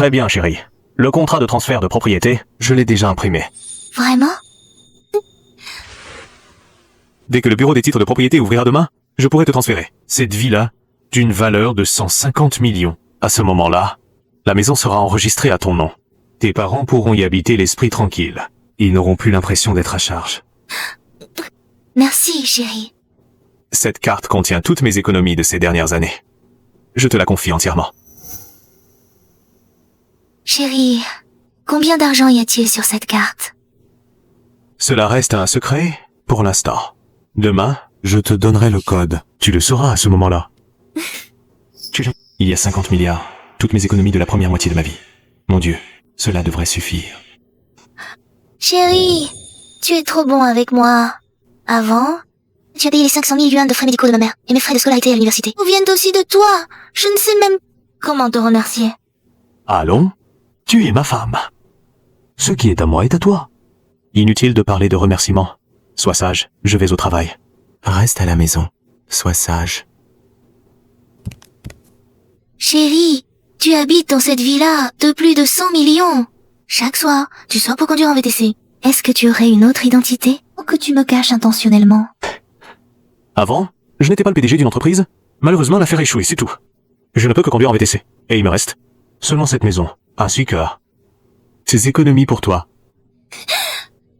Très bien, chérie. Le contrat de transfert de propriété, je l'ai déjà imprimé. Vraiment? Dès que le bureau des titres de propriété ouvrira demain, je pourrai te transférer cette villa d'une valeur de 150 millions. À ce moment-là, la maison sera enregistrée à ton nom. Tes parents pourront y habiter l'esprit tranquille. Ils n'auront plus l'impression d'être à charge. Merci, chérie. Cette carte contient toutes mes économies de ces dernières années. Je te la confie entièrement. Chérie, combien d'argent y a-t-il sur cette carte? Cela reste un secret pour l'instant. Demain, je te donnerai le code. Tu le sauras à ce moment-là. Il y a 50 milliards. Toutes mes économies de la première moitié de ma vie. Mon Dieu, cela devrait suffire. Chérie, tu es trop bon avec moi. Avant, tu as payé les 500 000 yuans de frais médicaux de ma mère et mes frais de scolarité à l'université. Ils viennent aussi de toi. Je ne sais même comment te remercier. Allons, tu es ma femme. Ce qui est à moi est à toi. Inutile de parler de remerciements. Sois sage, je vais au travail. Reste à la maison. Sois sage. Chérie, tu habites dans cette villa de plus de 100 millions. Chaque soir, tu sors pour conduire en VTC. Est-ce que tu aurais une autre identité ou que tu me caches intentionnellement? Avant, je n'étais pas le PDG d'une entreprise. Malheureusement, l'affaire a échoué, c'est tout. Je ne peux que conduire en VTC. Et il me reste seulement cette maison, ainsi que ces économies pour toi.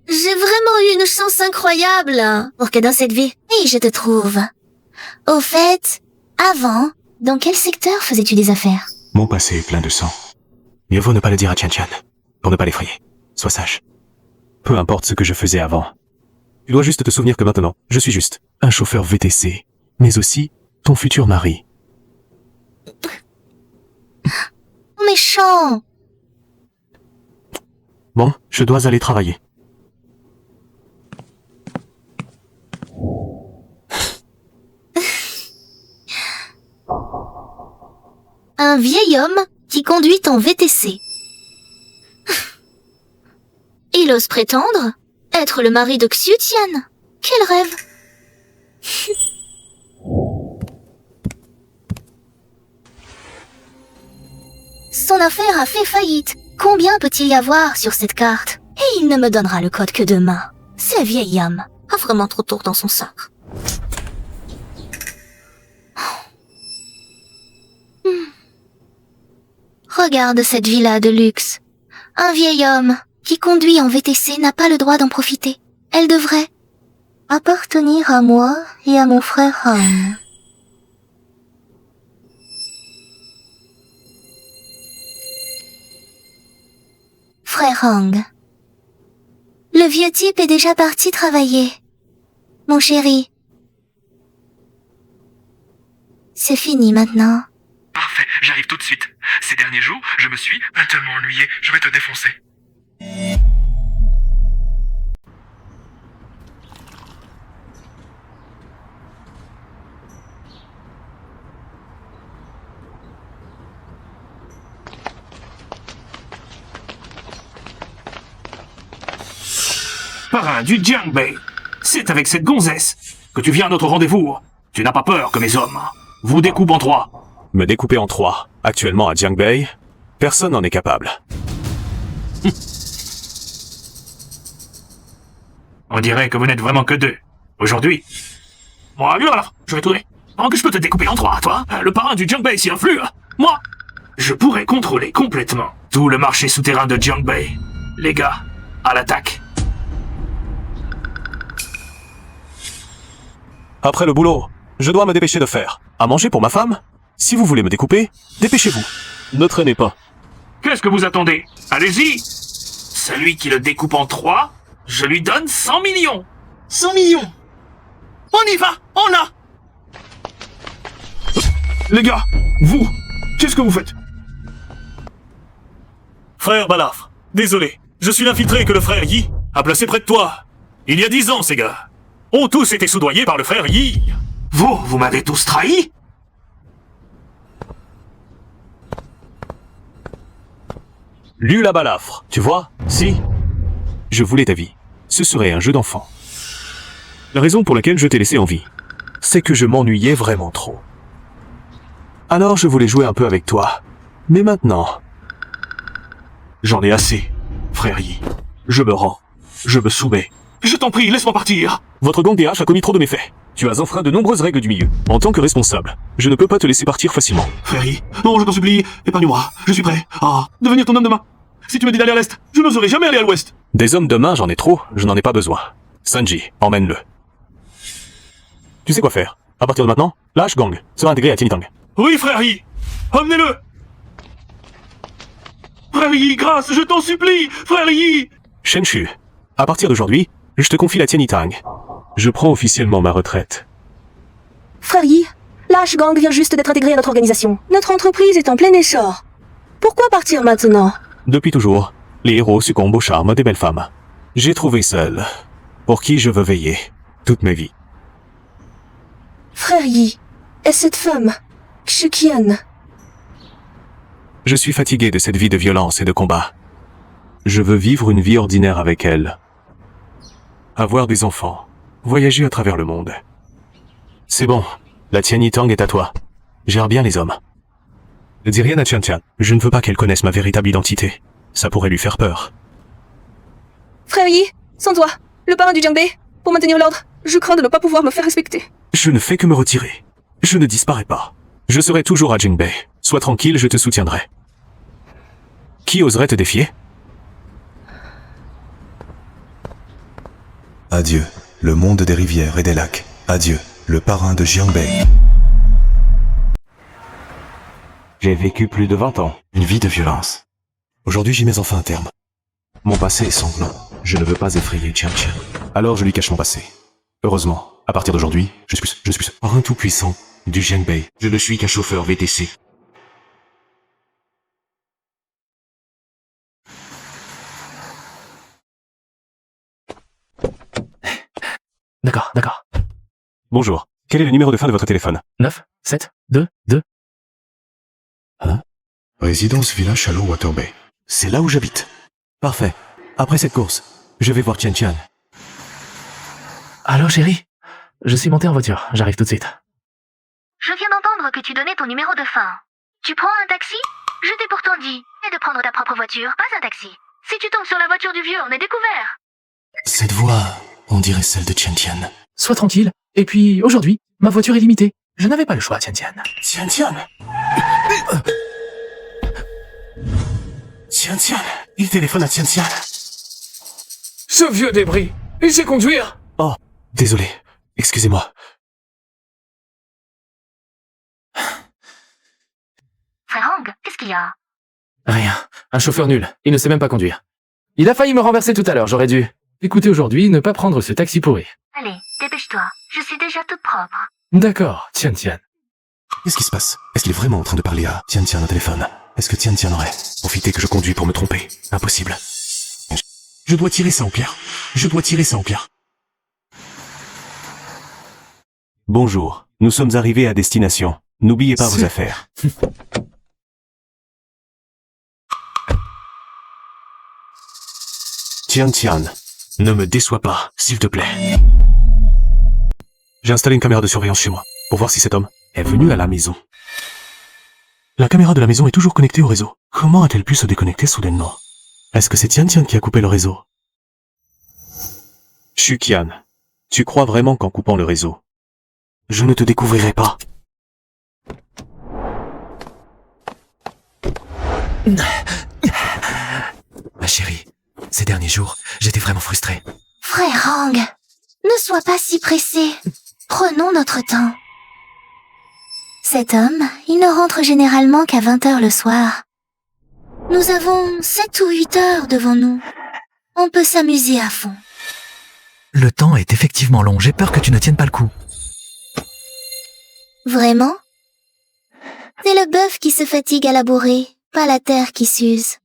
J'ai vraiment eu une chance incroyable pour que dans cette vie, oui, je te trouve. Au fait, avant, dans quel secteur faisais-tu des affaires? Mon passé est plein de sang. Mieux vaut ne pas le dire à Tian Tian, pour ne pas l'effrayer. Sois sage. Peu importe ce que je faisais avant. Tu dois juste te souvenir que maintenant, je suis juste un chauffeur VTC, mais aussi ton futur mari. Méchant! Bon, je dois aller travailler. Un vieil homme qui conduit en VTC. Il ose prétendre être le mari de Xiu Tian. Quel rêve! Son affaire a fait faillite. Combien peut-il y avoir sur cette carte? Et il ne me donnera le code que demain. Ce vieil homme a vraiment trop tôt dans son sac. Regarde cette villa de luxe. Un vieil homme qui conduit en VTC n'a pas le droit d'en profiter. Elle devrait appartenir à moi et à mon frère Han. Frère Hang. Le vieux type est déjà parti travailler. Mon chéri. C'est fini maintenant. Parfait, j'arrive tout de suite. Ces derniers jours, je me suis tellement ennuyé, je vais te défoncer. Parrain du Jiangbei, c'est avec cette gonzesse que tu viens à notre rendez-vous. Tu n'as pas peur que mes hommes vous découpent en trois. Me découper en trois, actuellement à Jiangbei, personne n'en est capable. On dirait que vous n'êtes vraiment que deux. Aujourd'hui. Moi, alors, je vais te donner. Pendant que je peux te découper en trois, toi, le parrain du Jiangbei s'y influe. Moi, je pourrais contrôler complètement tout le marché souterrain de Jiangbei. Les gars, à l'attaque. Après le boulot, je dois me dépêcher de faire à manger pour ma femme. Si vous voulez me découper, dépêchez-vous. Ne traînez pas. Qu'est-ce que vous attendez? Allez-y. Celui qui le découpe en trois, je lui donne 100 millions. 100 millions! On y va, on a. Les gars, vous, qu'est-ce que vous faites? Frère Balafre, désolé, je suis l'infiltré que le frère Yi a placé près de toi. Il y a 10 ans, ces gars ont tous été soudoyés par le frère Yi. Vous m'avez tous trahi? Lu la balafre, tu vois? Si je voulais ta vie, ce serait un jeu d'enfant. La raison pour laquelle je t'ai laissé en vie, c'est que je m'ennuyais vraiment trop. Alors je voulais jouer un peu avec toi. Mais maintenant, J'en ai assez, frère Yi. Je me rends. Je me soumets. Je t'en prie, laisse-moi partir. Votre gang des H a commis trop de méfaits. Tu as enfreint de nombreuses règles du milieu. En tant que responsable, je ne peux pas te laisser partir facilement. Frère Yi, non, je t'en supplie, épargne-moi. Je suis prêt à devenir ton homme de main. Si tu me dis d'aller à l'est, je n'oserai jamais aller à l'ouest. Des hommes de main, j'en ai trop, je n'en ai pas besoin. Sanji, emmène-le. Tu sais quoi faire. À partir de maintenant, l'H gang sera intégré à Tianitang. Oui, frère Yi. Emmenez-le. Frère Yi, grâce, je t'en supplie, frère Yi. Shenshu, à partir d'aujourd'hui, je te confie la Tianitang. Je prends officiellement ma retraite. Frère Yi, l'H Gang vient juste d'être intégré à notre organisation. Notre entreprise est en plein essor. Pourquoi partir maintenant? Depuis toujours, les héros succombent au charme des belles femmes. J'ai trouvé celle pour qui je veux veiller toute ma vie. Frère Yi, et cette femme, Xuqian. Je suis fatigué de cette vie de violence et de combat. Je veux vivre une vie ordinaire avec elle. Avoir des enfants. Voyager à travers le monde. C'est bon, la Tianitang est à toi. Gère bien les hommes. Ne dis rien à Tian Tian. Je ne veux pas qu'elle connaisse ma véritable identité. Ça pourrait lui faire peur. Frère Yi, sans toi, le parrain du Jiangbei, pour maintenir l'ordre, je crains de ne pas pouvoir me faire respecter. Je ne fais que me retirer. Je ne disparais pas. Je serai toujours à Jinbei. Sois tranquille, je te soutiendrai. Qui oserait te défier? Adieu, le monde des rivières et des lacs. Adieu, le parrain de Jiangbei. J'ai vécu plus de 20 ans. Une vie de violence. Aujourd'hui, j'y mets enfin un terme. Mon passé est sanglant. Je ne veux pas effrayer Tian Tian. Alors je lui cache mon passé. Heureusement, à partir d'aujourd'hui, je suis parrain tout-puissant du Jiangbei. Je ne suis qu'un chauffeur VTC. D'accord. Bonjour. Quel est le numéro de fin de votre téléphone? 9, 7, 2, 2. Résidence Villa Shallow Water Bay. C'est là où j'habite. Parfait. Après cette course, je vais voir Tian Tian. Allô, chérie? Je suis monté en voiture. J'arrive tout de suite. Je viens d'entendre que tu donnais ton numéro de fin. Tu prends un taxi? Je t'ai pourtant dit. Et de prendre ta propre voiture, pas un taxi. Si tu tombes sur la voiture du vieux, on est découvert. Cette voix, on dirait celle de Tian Tian. Sois tranquille. Et puis, aujourd'hui, ma voiture est limitée. Je n'avais pas le choix, Tian Tian. Tian Tian! Tian Tian! Il téléphone à Tian Tian. Ce vieux débris, il sait conduire. Oh, désolé. Excusez-moi. Frère Hang, qu'est-ce qu'il y a? Rien. Un chauffeur nul. Il ne sait même pas conduire. Il a failli me renverser tout à l'heure. J'aurais dû écouter aujourd'hui, ne pas prendre ce taxi pourri. Allez, dépêche-toi. Je suis déjà toute propre. D'accord, Tian Tian. Qu'est-ce qui se passe? Est-ce qu'il est vraiment en train de parler à Tian Tian au téléphone? Est-ce que Tian Tian aurait profité que je conduis pour me tromper? Impossible. Je dois tirer ça en pierre. Bonjour. Nous sommes arrivés à destination. N'oubliez pas vos affaires. Tian Tian, ne me déçois pas, s'il te plaît. J'ai installé une caméra de surveillance chez moi, pour voir si cet homme est venu à la maison. La caméra de la maison est toujours connectée au réseau. Comment a-t-elle pu se déconnecter soudainement? Est-ce que c'est Tian Tian qui a coupé le réseau? Xuqian, tu crois vraiment qu'en coupant le réseau, je ne te découvrirai pas? Ma chérie, ces derniers jours, j'étais vraiment frustré. Frère Hang, ne sois pas si pressé. Prenons notre temps. Cet homme, il ne rentre généralement qu'à 20h le soir. Nous avons 7 ou 8 heures devant nous. On peut s'amuser à fond. Le temps est effectivement long, j'ai peur que tu ne tiennes pas le coup. Vraiment? C'est le bœuf qui se fatigue à labourer, pas la terre qui s'use.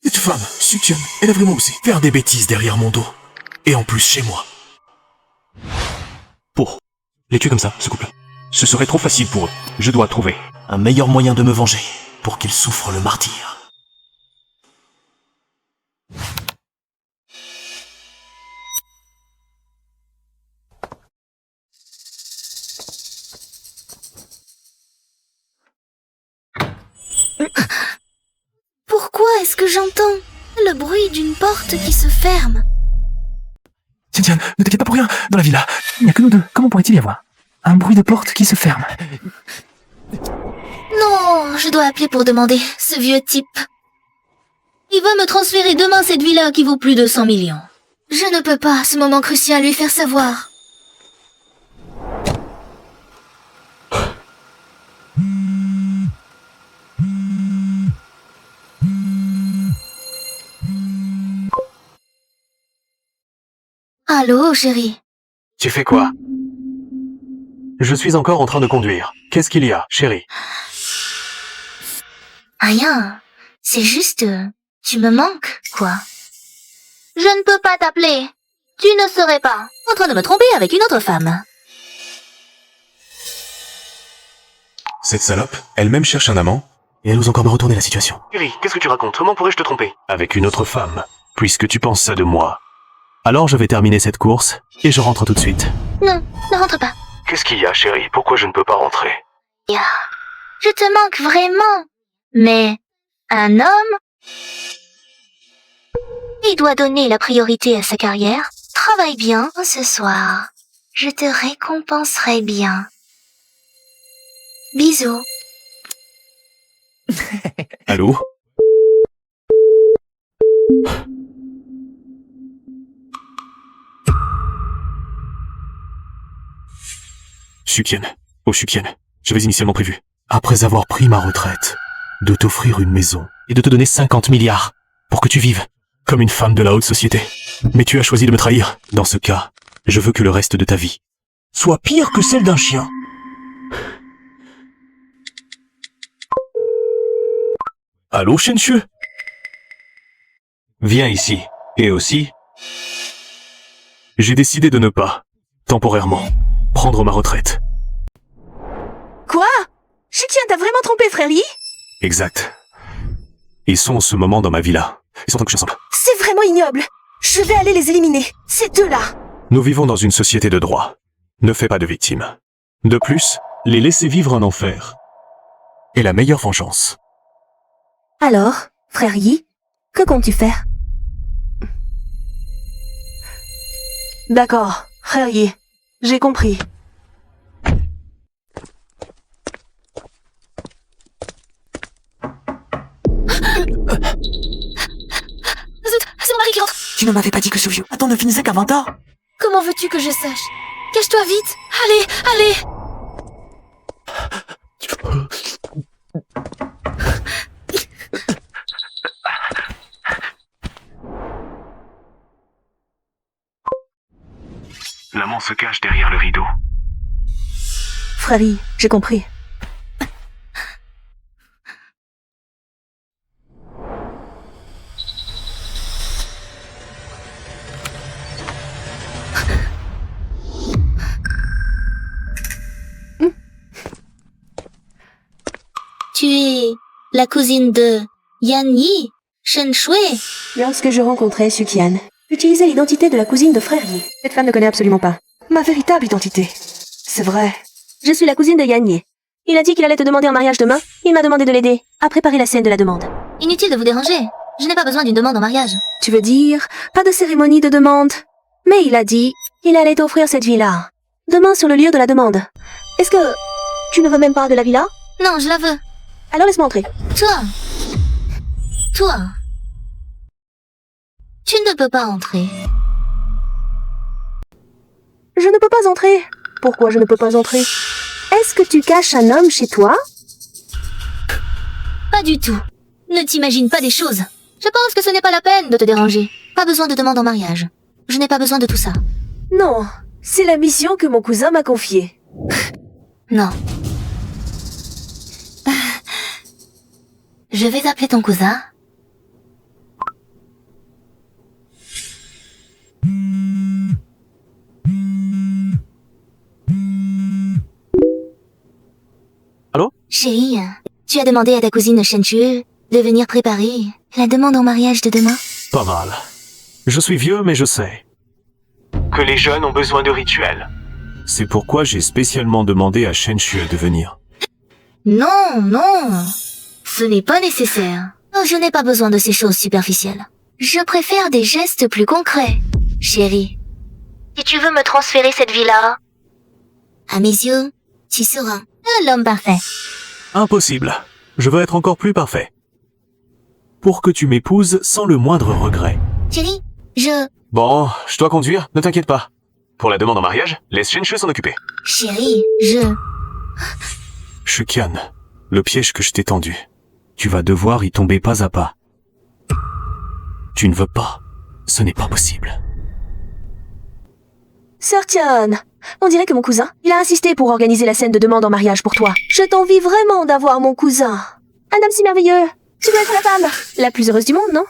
Cette femme, Xuqian, elle a vraiment osé faire des bêtises derrière mon dos. Et en plus chez moi. Pour les tuer comme ça, ce couple, ce serait trop facile pour eux. Je dois trouver Un meilleur moyen de me venger, pour qu'ils souffrent le martyre. Pourquoi est-ce que j'entends le bruit d'une porte qui se ferme? Tiens, ne t'inquiète pas pour rien. Dans la villa, il n'y a que nous deux. Comment pourrait-il y avoir un bruit de porte qui se ferme? Non, je dois appeler pour demander, ce vieux type. Il va me transférer demain cette villa qui vaut plus de 100 millions. Je ne peux pas, à ce moment crucial, lui faire savoir. Allô, chérie. Tu fais quoi? Je suis encore en train de conduire. Qu'est-ce qu'il y a, chérie? Rien. C'est juste... tu me manques, quoi. Je ne peux pas t'appeler. Tu ne serais pas en train de me tromper avec une autre femme. Cette salope, elle-même cherche un amant, et elle ose encore me retourner la situation. Chérie, qu'est-ce que tu racontes? Comment pourrais-je te tromper? Avec une autre femme, puisque tu penses ça de moi. Alors je vais terminer cette course, et je rentre tout de suite. Non, ne rentre pas. Qu'est-ce qu'il y a, chérie? Pourquoi je ne peux pas rentrer? Je te manque vraiment. Mais un homme, il doit donner la priorité à sa carrière. Travaille bien ce soir. Je te récompenserai bien. Bisous. Allô? Sukienne. Oh Sukienne, j'avais initialement prévu, après avoir pris ma retraite, de t'offrir une maison et de te donner 50 milliards pour que tu vives comme une femme de la haute société. Mais tu as choisi de me trahir. Dans ce cas, je veux que le reste de ta vie soit pire que celle d'un chien. Allô, Shenchu? Viens ici. Et aussi, J'ai décidé de ne pas, temporairement, prendre ma retraite. Quoi? Shitian t'a vraiment trompé, frère Yi? Exact. Ils sont en ce moment dans ma villa. Ils sont en train de coucher ensemble. C'est vraiment ignoble. Je vais aller les éliminer. Ces deux-là. Nous vivons dans une société de droit. Ne fais pas de victimes. De plus, les laisser vivre un enfer est la meilleure vengeance. Alors, frère Yi, que comptes-tu faire? D'accord, frère Yi. J'ai compris. C'est mon mari qui rentre. Tu ne m'avais pas dit que ce vieux attends ne finissait qu'à 20 ans. Comment veux-tu que je sache? Cache-toi vite. Allez, allez. L'amant se cache derrière le rideau. Frère Yi, j'ai compris. Tu es la cousine de Yan Yi, Shen Shui. Lorsque je rencontrais Sukian, j'utilisais l'identité de la cousine de frère Yi. Cette femme ne connaît absolument pas ma véritable identité. C'est vrai. Je suis la cousine de Yan Yi. Il a dit qu'il allait te demander en mariage demain. Il m'a demandé de l'aider à préparer la scène de la demande. Inutile de vous déranger. Je n'ai pas besoin d'une demande en mariage. Tu veux dire, pas de cérémonie de demande? Mais il a dit, il allait t'offrir cette villa. Demain sur le lieu de la demande. Est-ce que tu ne veux même pas de la villa? Non, je la veux. Alors laisse-moi entrer. Toi. Tu ne peux pas entrer. Je ne peux pas entrer. Pourquoi je ne peux pas entrer? Est-ce que tu caches un homme chez toi? Pas du tout. Ne t'imagine pas des choses. Je pense que ce n'est pas la peine de te déranger. Pas besoin de demande en mariage. Je n'ai pas besoin de tout ça. Non, c'est la mission que mon cousin m'a confiée. Non. Je vais appeler ton cousin. Allô? Chérie, tu as demandé à ta cousine Shen Chue de venir préparer la demande en mariage de demain. Pas mal. Je suis vieux, mais je sais que les jeunes ont besoin de rituels. C'est pourquoi j'ai spécialement demandé à Shen Xue de venir. Non, non. Ce n'est pas nécessaire. Oh, je n'ai pas besoin de ces choses superficielles. Je préfère des gestes plus concrets, chérie. Si tu veux me transférer cette villa, à mes yeux, tu seras l'homme parfait. Impossible. Je veux être encore plus parfait. Pour que tu m'épouses sans le moindre regret. Chérie, Bon, je dois conduire, ne t'inquiète pas. Pour la demande en mariage, laisse Shen Xue s'en occuper. Chérie, Shuqian, le piège que je t'ai tendu. Tu vas devoir y tomber pas à pas. Tu ne veux pas. Ce n'est pas possible. Sir Tian, on dirait que mon cousin, il a insisté pour organiser la scène de demande en mariage pour toi. Je t'envie vraiment d'avoir mon cousin. Un homme si merveilleux. Tu dois être la femme la plus heureuse du monde, non?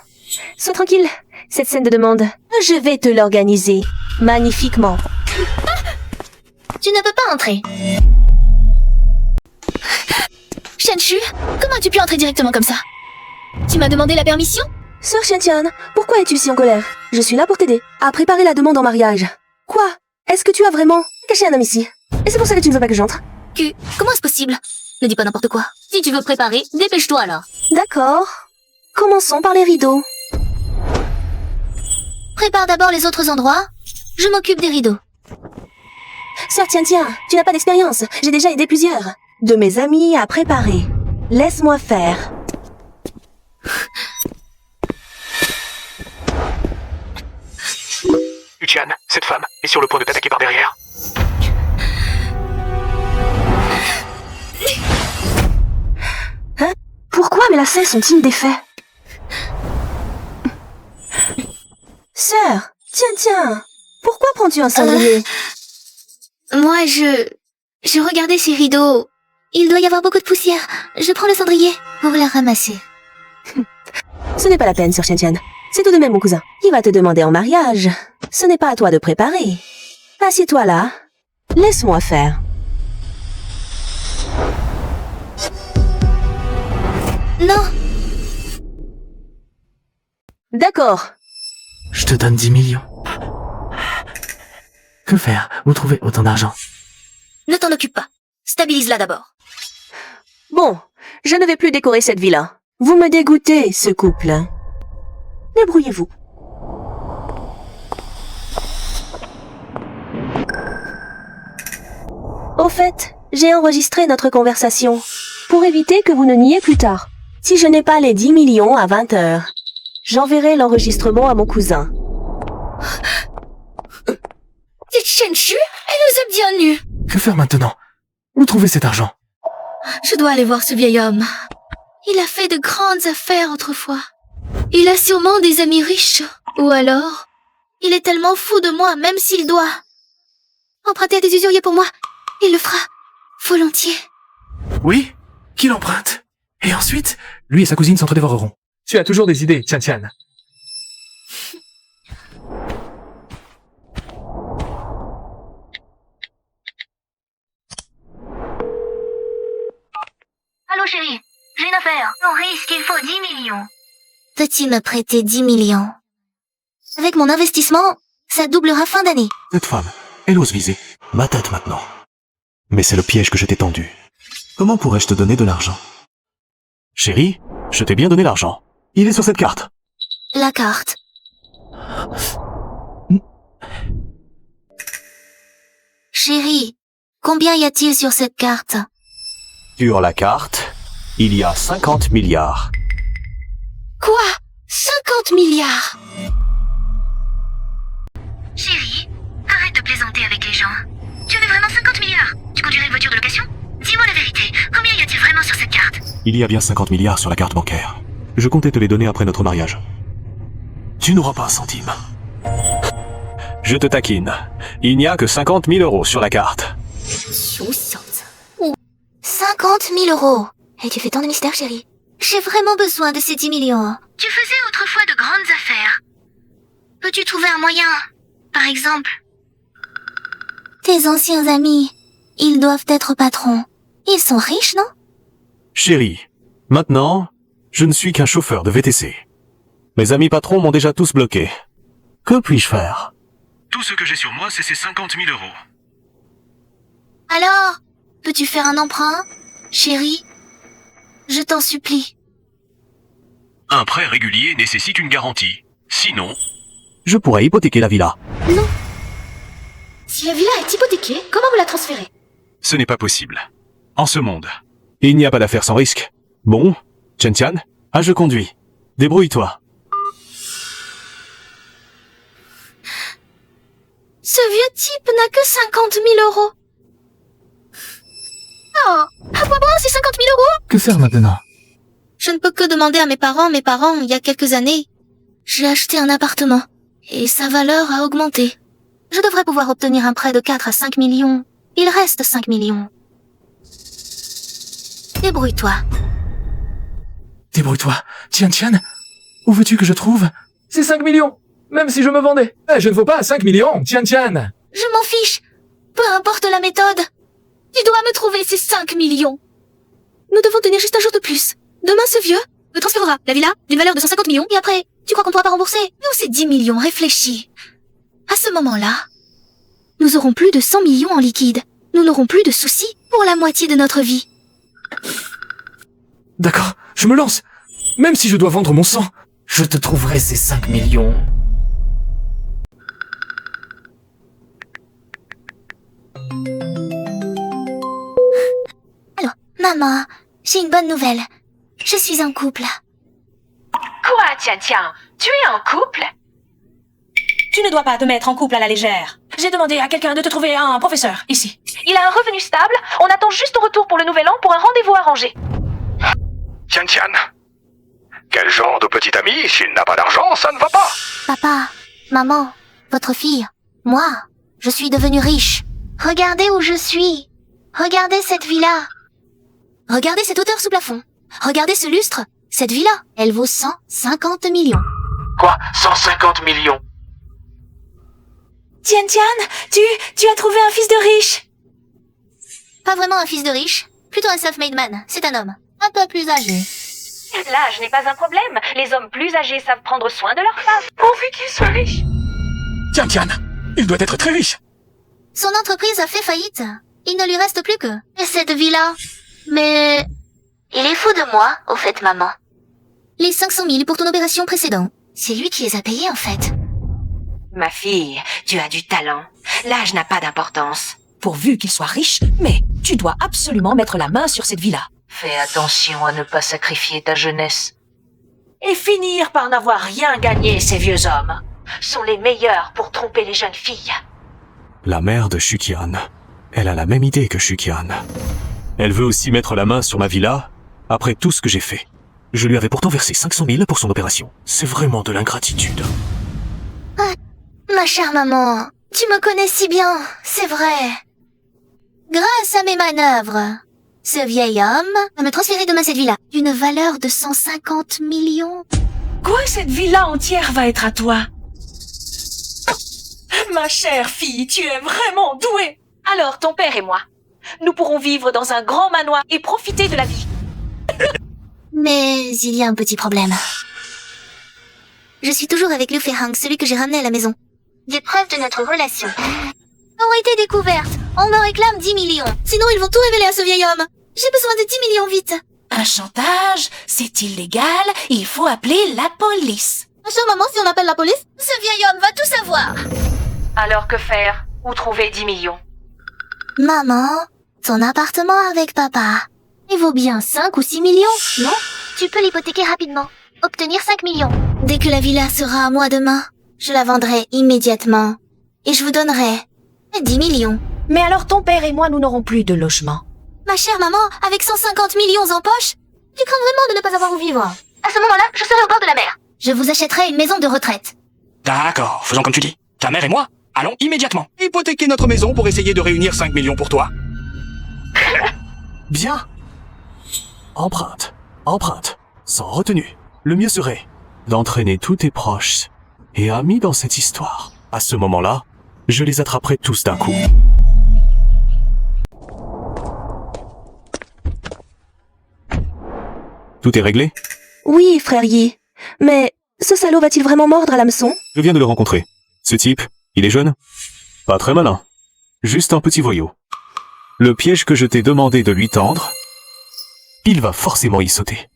Sois tranquille, cette scène de demande, je vais te l'organiser. Magnifiquement. Tu ne peux pas entrer. Shen Xue, comment as-tu pu entrer directement comme ça? Tu m'as demandé la permission? Sir Shen-tian, pourquoi es-tu si en colère? Je suis là pour t'aider, à préparer la demande en mariage. Quoi? Est-ce que tu as vraiment caché un homme ici? Et c'est pour ça que tu ne veux pas que j'entre? Comment est-ce possible? Ne dis pas n'importe quoi. Si tu veux préparer, dépêche-toi alors. D'accord. Commençons par les rideaux. Prépare d'abord les autres endroits. Je m'occupe des rideaux. Sir Tian, tu n'as pas d'expérience. J'ai déjà aidé plusieurs de mes amis à préparer. Laisse-moi faire. Yuqian, cette femme est sur le point de t'attaquer par derrière. Hein? Pourquoi mes lacets sont-ils défaits? Sœur, tiens, pourquoi prends-tu un cendrier? Moi, je regardais ces rideaux. Il doit y avoir beaucoup de poussière. Je prends le cendrier pour la ramasser. Ce n'est pas la peine, Sir Shen-tian. C'est tout de même mon cousin qui va te demander en mariage. Ce n'est pas à toi de préparer. Assieds-toi là. Laisse-moi faire. Non. D'accord. Je te donne 10 millions. Que faire? Où trouver autant d'argent? Ne t'en occupe pas. Stabilise-la d'abord. Bon, je ne vais plus décorer cette villa. Vous me dégoûtez, ce couple. Débrouillez-vous. Au fait, j'ai enregistré notre conversation pour éviter que vous ne niez plus tard. Si je n'ai pas les 10 millions à 20 heures, j'enverrai l'enregistrement à mon cousin. Cette Shen Xue, elle nous a bien nus. Que faire maintenant? Où trouver cet argent? Je dois aller voir ce vieil homme. Il a fait de grandes affaires autrefois. Il a sûrement des amis riches. Ou alors, il est tellement fou de moi, même s'il doit emprunter à des usuriers pour moi. Il le fera volontiers. Oui? Qu'il emprunte. Et ensuite, lui et sa cousine s'entre-dévoreront. Tu as toujours des idées, Tian. Allô chérie, j'ai une affaire. On risque, il faut 10 millions. Peux-tu me prêter 10 millions? Avec mon investissement, ça doublera fin d'année. Cette femme, elle ose viser ma tête maintenant. Mais c'est le piège que je t'ai tendu. Comment pourrais-je te donner de l'argent? Chérie, je t'ai bien donné l'argent. Il est sur cette carte. La carte. Chérie, combien y a-t-il sur cette carte? Sur la carte, il y a 50 milliards. Quoi? 50 milliards? Chérie, arrête de plaisanter avec les gens. Tu avais vraiment 50 milliards? Tu conduirais une voiture de location? Dis-moi la vérité, combien y a-t-il vraiment sur cette carte? Il y a bien 50 milliards sur la carte bancaire. Je comptais te les donner après notre mariage. Tu n'auras pas un centime. Je te taquine. Il n'y a que 50 000 euros sur la carte. 50 000 euros. Et tu fais tant de mystère, chérie. J'ai vraiment besoin de ces 10 millions. Tu faisais autrefois de grandes affaires. Peux-tu trouver un moyen? Par exemple, tes anciens amis, ils doivent être patrons. Ils sont riches, non? Chérie, maintenant, je ne suis qu'un chauffeur de VTC. Mes amis patrons m'ont déjà tous bloqué. Que puis-je faire? Tout ce que j'ai sur moi, c'est ces 50 000 euros. Alors, peux-tu faire un emprunt, chérie? Je t'en supplie. Un prêt régulier nécessite une garantie. Sinon, Je pourrais hypothéquer la villa. Non. Si la villa est hypothéquée, comment vous la transférez? ce n'est pas possible. En ce monde, Il n'y a pas d'affaire sans risque. Bon, Chen Tian, je conduis. Débrouille-toi. Ce vieux type n'a que 50 000 euros. Oh, à quoi bon ces 50 000 euros? Que faire maintenant? Je ne peux que demander à mes parents, il y a quelques années, j'ai acheté un appartement et sa valeur a augmenté. Je devrais pouvoir obtenir un prêt de 4 à 5 millions. Il reste 5 millions. Débrouille-toi. Débrouille-toi. Tian Tian, où veux-tu que je trouve ces 5 millions? Même si je me vendais. Je ne vaux pas 5 millions, Tian Tian. Je m'en fiche. Peu importe la méthode. Tu dois me trouver ces 5 millions. Nous devons tenir juste un jour de plus. Demain, ce vieux me transférera la villa d'une valeur de 150 millions et après, tu crois qu'on ne pourra pas rembourser? Nous, c'est 10 millions, réfléchis. À ce moment-là, nous aurons plus de 100 millions en liquide. Nous n'aurons plus de soucis pour la moitié de notre vie. D'accord, je me lance. Même si je dois vendre mon sang, je te trouverai ces 5 millions. Allô, maman, j'ai une bonne nouvelle. Je suis en couple. Quoi, Tian Tian? Tu es en couple? Tu ne dois pas te mettre en couple à la légère. J'ai demandé à quelqu'un de te trouver un professeur, ici. Il a un revenu stable, on attend juste ton retour pour le nouvel an pour un rendez-vous arrangé. Tian Tian. Quel genre de petit ami? S'il n'a pas d'argent, ça ne va pas. Papa, maman, votre fille, moi, je suis devenue riche. Regardez où je suis. Regardez cette villa. Regardez cette hauteur sous plafond. Regardez ce lustre. Cette villa, elle vaut 150 millions. Quoi? 150 millions? Tian Tian, tu as trouvé un fils de riche. Pas vraiment un fils de riche, plutôt un self-made man. C'est un homme, un peu plus âgé. L'âge n'est pas un problème. Les hommes plus âgés savent prendre soin de leurs femmes, pourvu qu'ils soient riches. Tian Tian, il doit être très riche. Son entreprise a fait faillite. Il ne lui reste plus que cette villa. Mais il est fou de moi, au fait, maman. Les 500 000 pour ton opération précédente, c'est lui qui les a payés, en fait. Ma fille, tu as du talent. L'âge n'a pas d'importance. Pourvu qu'il soit riche, mais tu dois absolument mettre la main sur cette villa. Fais attention à ne pas sacrifier ta jeunesse. Et finir par n'avoir rien gagné, ces vieux hommes. Sont les meilleurs pour tromper les jeunes filles. La mère de Shuqian. Elle a la même idée que Shuqian. Elle veut aussi mettre la main sur ma villa, après tout ce que j'ai fait. Je lui avais pourtant versé 500 000 pour son opération. C'est vraiment de l'ingratitude. Ma chère maman, tu me connais si bien, c'est vrai. Grâce à mes manœuvres, ce vieil homme va me transférer demain cette villa d'une valeur de 150 millions. Quoi, cette villa entière va être à toi? Ma chère fille, tu es vraiment douée. Alors, ton père et moi, Nous pourrons vivre dans un grand manoir et profiter de la vie. Mais il y a un petit problème. Je suis toujours avec Liu Feihang, celui que j'ai ramené à la maison. Des preuves de notre relation ont été découvertes. On me réclame 10 millions. Sinon, ils vont tout révéler à ce vieil homme. J'ai besoin de 10 millions vite. Un chantage, c'est illégal, il faut appeler la police. Ma chère maman, si on appelle la police, ce vieil homme va tout savoir. alors que faire? Où trouver 10 millions? Maman, ton appartement avec papa, il vaut bien 5 ou 6 millions, non? Tu peux l'hypothéquer rapidement. Obtenir 5 millions. Dès que la villa sera à moi demain, je la vendrai immédiatement. Et je vous donnerai 10 millions. Mais alors ton père et moi, nous n'aurons plus de logement. Ma chère maman, avec 150 millions en poche, tu crains vraiment de ne pas avoir où vivre. À ce moment-là, je serai au bord de la mer. Je vous achèterai une maison de retraite. D'accord, faisons comme tu dis. Ta mère et moi, allons immédiatement hypothéquer notre maison pour essayer de réunir 5 millions pour toi. Bien. Empreinte. Empreinte. Sans retenue. Le mieux serait d'entraîner tous tes proches et amis dans cette histoire. À ce moment-là, je les attraperai tous d'un coup. Tout est réglé? Oui, frère Yi. Mais Ce salaud va-t-il vraiment mordre à l'hameçon? Je viens de le rencontrer. Ce type, il est jeune. Pas très malin. Juste un petit voyou. Le piège que je t'ai demandé de lui tendre, il va forcément y sauter.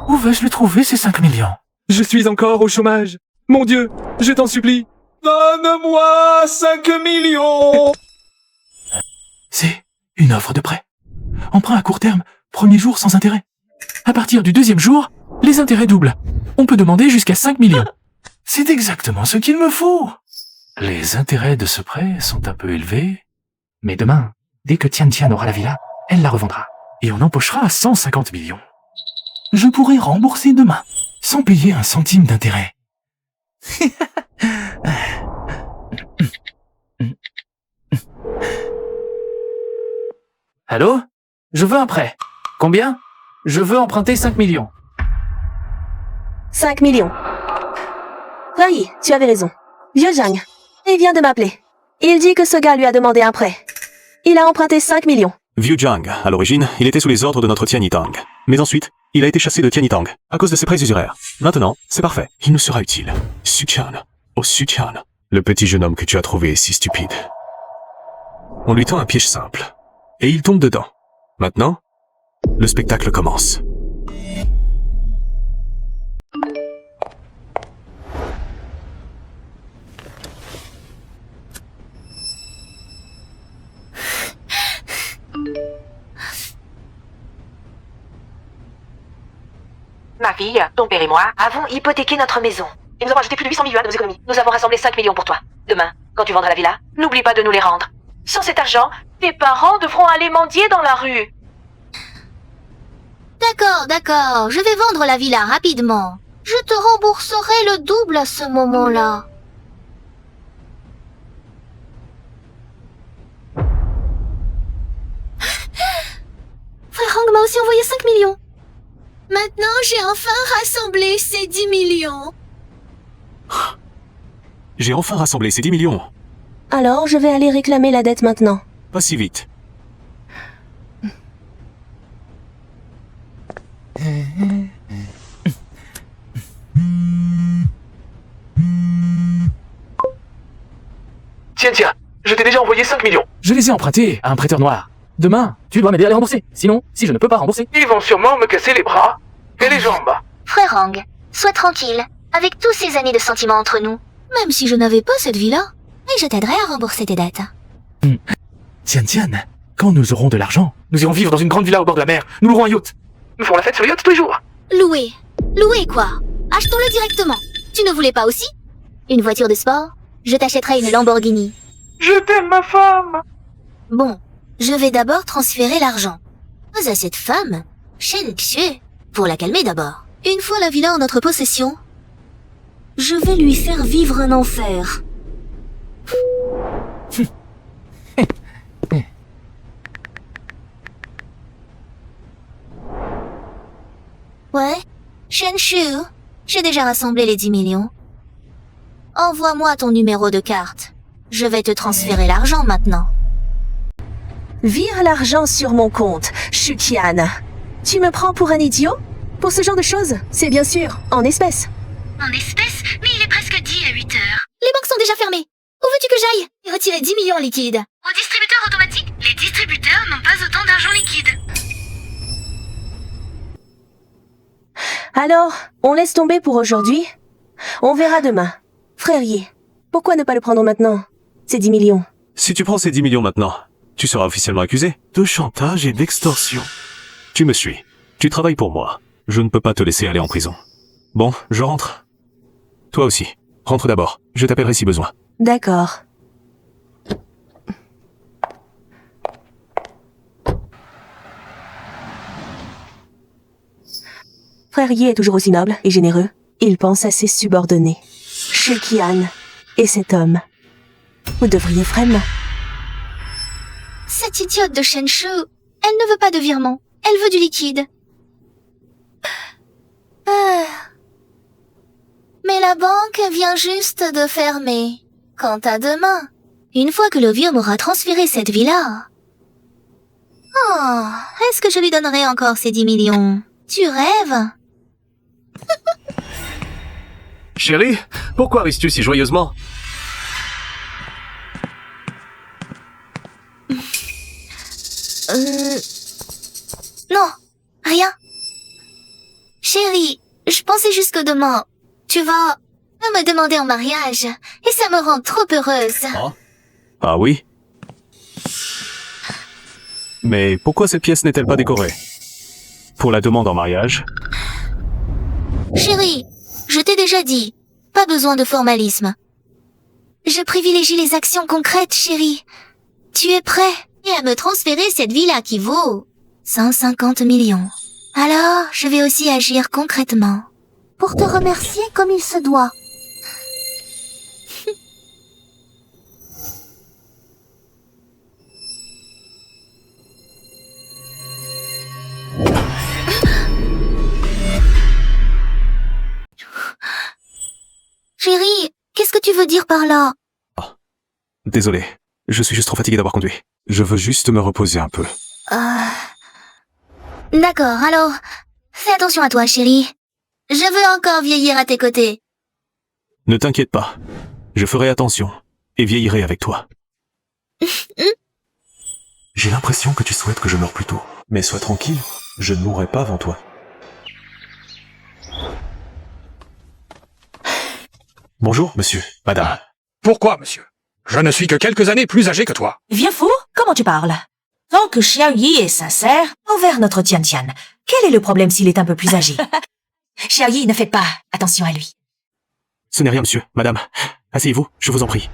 Où vais-je le trouver, ces 5 millions? Je suis encore au chômage. Mon Dieu, je t'en supplie. Donne-moi 5 millions. C'est une offre de prêt. Emprunt à court terme, premier jour sans intérêt. À partir du deuxième jour, les intérêts doublent. On peut demander jusqu'à 5 millions. C'est exactement ce qu'il me faut. Les intérêts de ce prêt sont un peu élevés. Mais demain, dès que Tian Tian aura la villa, elle la revendra. Et on empochera 150 millions. Je pourrai rembourser demain, sans payer un centime d'intérêt. Allô? Je veux un prêt. Combien? Je veux emprunter 5 millions. 5 millions. Oui, tu avais raison. Vieux Zhang, il vient de m'appeler. Il dit que ce gars lui a demandé un prêt. Il a emprunté 5 millions. Vieux Zhang, à l'origine, il était sous les ordres de notre Tian Yitang. Mais ensuite, il a été chassé de Tian Yitang, à cause de ses prêts usuraires. Maintenant, c'est parfait. Il nous sera utile. Suqian. Oh Suqian. Le petit jeune homme que tu as trouvé est si stupide. On lui tend un piège simple. Et il tombe dedans. Maintenant, le spectacle commence. Ma fille, ton père et moi avons hypothéqué notre maison. Et nous avons ajouté plus de 800 000 yuan à nos économies. Nous avons rassemblé 5 millions pour toi. Demain, quand tu vendras la villa, n'oublie pas de nous les rendre. Sans cet argent, tes parents devront aller mendier dans la rue. D'accord, je vais vendre la villa rapidement. Je te rembourserai le double à ce moment-là. Frère Hang m'a aussi envoyé 5 millions. Maintenant, j'ai enfin rassemblé ces 10 millions. J'ai enfin rassemblé ces 10 millions. Alors, je vais aller réclamer la dette maintenant. Pas si vite. Tiens, je t'ai déjà envoyé 5 millions. Je les ai empruntés à un prêteur noir. Demain, tu dois m'aider à les rembourser. Sinon, si je ne peux pas rembourser... Ils vont sûrement me casser les bras et les jambes. Frère Hang, sois tranquille. Avec tous ces années de sentiments entre nous, même si je n'avais pas cette villa, et je t'aiderai à rembourser tes dettes. Tian, quand nous aurons de l'argent, nous irons vivre dans une grande villa au bord de la mer. Nous louerons un yacht. Nous ferons la fête sur le yacht tous les jours. Louer quoi? Achetons-le directement. Tu ne voulais pas aussi? Une voiture de sport? Je t'achèterai une Lamborghini. Je t'aime, ma femme. Bon, je vais d'abord transférer l'argent. Pas à cette femme, Shen Xue, pour la calmer d'abord. Une fois la villa en notre possession, je vais lui faire vivre un enfer. Ouais, Shen Xue, j'ai déjà rassemblé les 10 millions. Envoie-moi ton numéro de carte. Je vais te transférer l'argent maintenant. Vire l'argent sur mon compte, Suqian. Tu me prends pour un idiot? Pour ce genre de choses, c'est bien sûr en espèces. En espèces? Mais il est presque 10 à 8 heures. Les banques sont déjà fermées. Où veux-tu que j'aille? Et retirer 10 millions en liquide. Au distributeur automatique, les distributeurs n'ont pas autant d'argent liquide. Alors, on laisse tomber pour aujourd'hui. On verra demain. Frère Yi, pourquoi ne pas le prendre maintenant? Ces 10 millions. Si tu prends ces 10 millions maintenant, tu seras officiellement accusé de chantage et d'extorsion. Tu me suis. Tu travailles pour moi. Je ne peux pas te laisser aller en prison. Bon, je rentre. Toi aussi. Rentre d'abord. Je t'appellerai si besoin. D'accord. Frère Yi est toujours aussi noble et généreux. Il pense à ses subordonnés. Suqian et cet homme. Vous devriez vraiment... Cette idiote de Shen Xue, elle ne veut pas de virement. Elle veut du liquide. Mais la banque vient juste de fermer. Quant à demain, une fois que le vieux m'aura transféré cette villa... Oh, est-ce que je lui donnerai encore ces 10 millions? Tu rêves? Chérie, pourquoi ris-tu si joyeusement? Non, rien. Chérie, je pensais jusque demain. Tu vas me demander en mariage et ça me rend trop heureuse. Ah oui? Mais pourquoi cette pièce n'est-elle pas décorée? Pour la demande en mariage? Chérie, je t'ai déjà dit, pas besoin de formalisme. Je privilégie les actions concrètes, chérie. Tu es prêt à me transférer cette villa qui vaut 150 millions. Alors, je vais aussi agir concrètement pour te remercier comme il se doit. Chérie, qu'est-ce que tu veux dire par là? Désolé, je suis juste trop fatigué d'avoir conduit. Je veux juste me reposer un peu. D'accord, alors, fais attention à toi, chérie. Je veux encore vieillir à tes côtés. Ne t'inquiète pas, je ferai attention et vieillirai avec toi. J'ai l'impression que tu souhaites que je meure plus tôt. Mais sois tranquille, je ne mourrai pas avant toi. Bonjour, monsieur, madame. Pourquoi, monsieur? Je ne suis que quelques années plus âgé que toi. Viens fou, comment tu parles? Tant que Xiao Yi est sincère envers notre Tian Tian, quel est le problème s'il est un peu plus âgé? Xiao Yi, ne faites pas attention à lui. Ce n'est rien, monsieur, madame. Asseyez-vous, je vous en prie.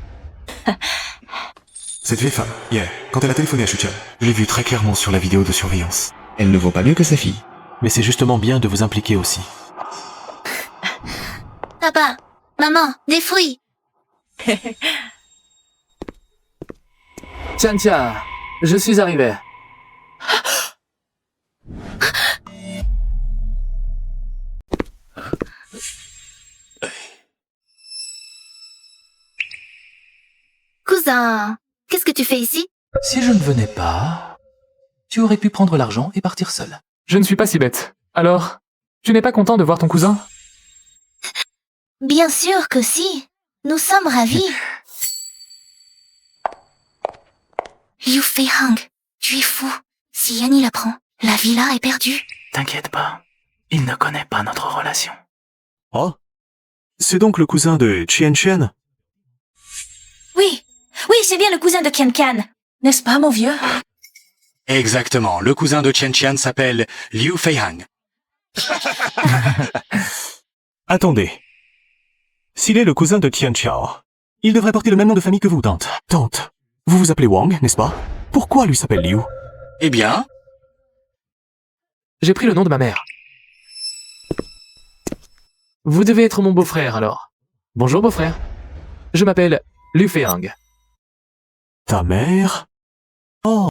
Cette vieille femme, hier, quand elle a téléphoné à Shuchan, je l'ai vue très clairement sur la vidéo de surveillance. Elle ne vaut pas mieux que sa fille. Mais c'est justement bien de vous impliquer aussi. Papa, maman, des fruits. Tiens, tiens, je suis arrivé. Cousin, qu'est-ce que tu fais ici? Si je ne venais pas, tu aurais pu prendre l'argent et partir seul. Je ne suis pas si bête. Alors, tu n'es pas content de voir ton cousin? Bien sûr que si. Nous sommes ravis. Liu Feihang, tu es fou. Si Yanni l'apprend, la villa est perdue. T'inquiète pas, il ne connaît pas notre relation. Oh? C'est donc le cousin de Chen Chen? Oui, c'est bien le cousin de Qian Qian. N'est-ce pas, mon vieux? Exactement, le cousin de Chen Qian s'appelle Liu Feihang. Attendez. S'il est le cousin de Qian Xiao, il devrait porter le même nom de famille que vous, tante. Tante, vous vous appelez Wang, n'est-ce pas? Pourquoi lui s'appelle Liu? Eh bien, J'ai pris le nom de ma mère. Vous devez être mon beau-frère, alors. Bonjour, beau-frère. Je m'appelle Liu Feihang. Ta mère? Oh,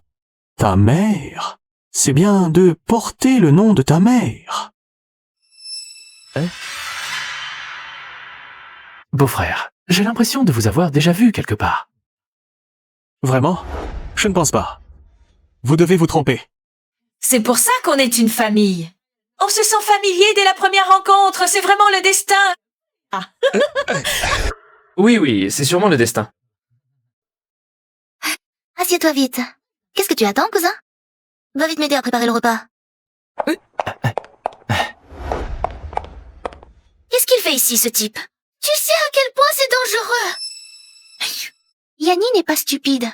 ta mère. C'est bien de porter le nom de ta mère. Beau-frère, j'ai l'impression de vous avoir déjà vu quelque part. Vraiment? Je ne pense pas. Vous devez vous tromper. C'est pour ça qu'on est une famille. On se sent familier dès la première rencontre, c'est vraiment le destin. Oui, c'est sûrement le destin. Assieds-toi vite. Qu'est-ce que tu attends, cousin? Va vite m'aider à préparer le repas. Qu'est-ce qu'il fait ici, ce type? Tu sais à quel point c'est dangereux. Yanni n'est pas stupide.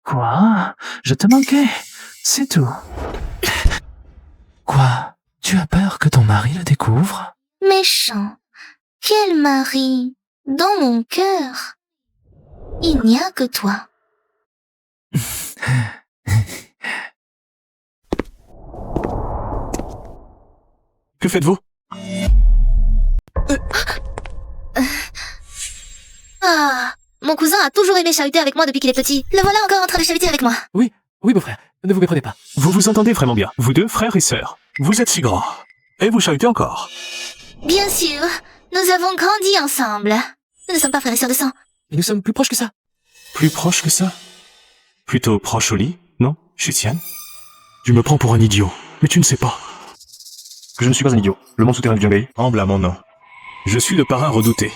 Quoi? Je te manquais, c'est tout. Quoi? Tu as peur que ton mari le découvre? Méchant. Quel mari? Dans mon cœur, il n'y a que toi. Que faites-vous? Mon cousin a toujours aimé chahuter avec moi depuis qu'il est petit. Le voilà encore en train de chahuter avec moi. Oui, beau-frère, ne vous méprenez pas. Vous vous entendez vraiment bien, vous deux, frères et sœurs. Vous êtes si grands. Et vous chahutez encore. Bien sûr, nous avons grandi ensemble. Nous ne sommes pas frères et sœurs de sang. Et nous sommes plus proches que ça. Plus proche que ça? Plutôt proche au lit, non, Shutian? Tu me prends pour un idiot, mais tu ne sais pas. Que je ne suis pas un idiot. Le mont souterrain du Jungai tremble à mon nom. Je suis le parrain redouté.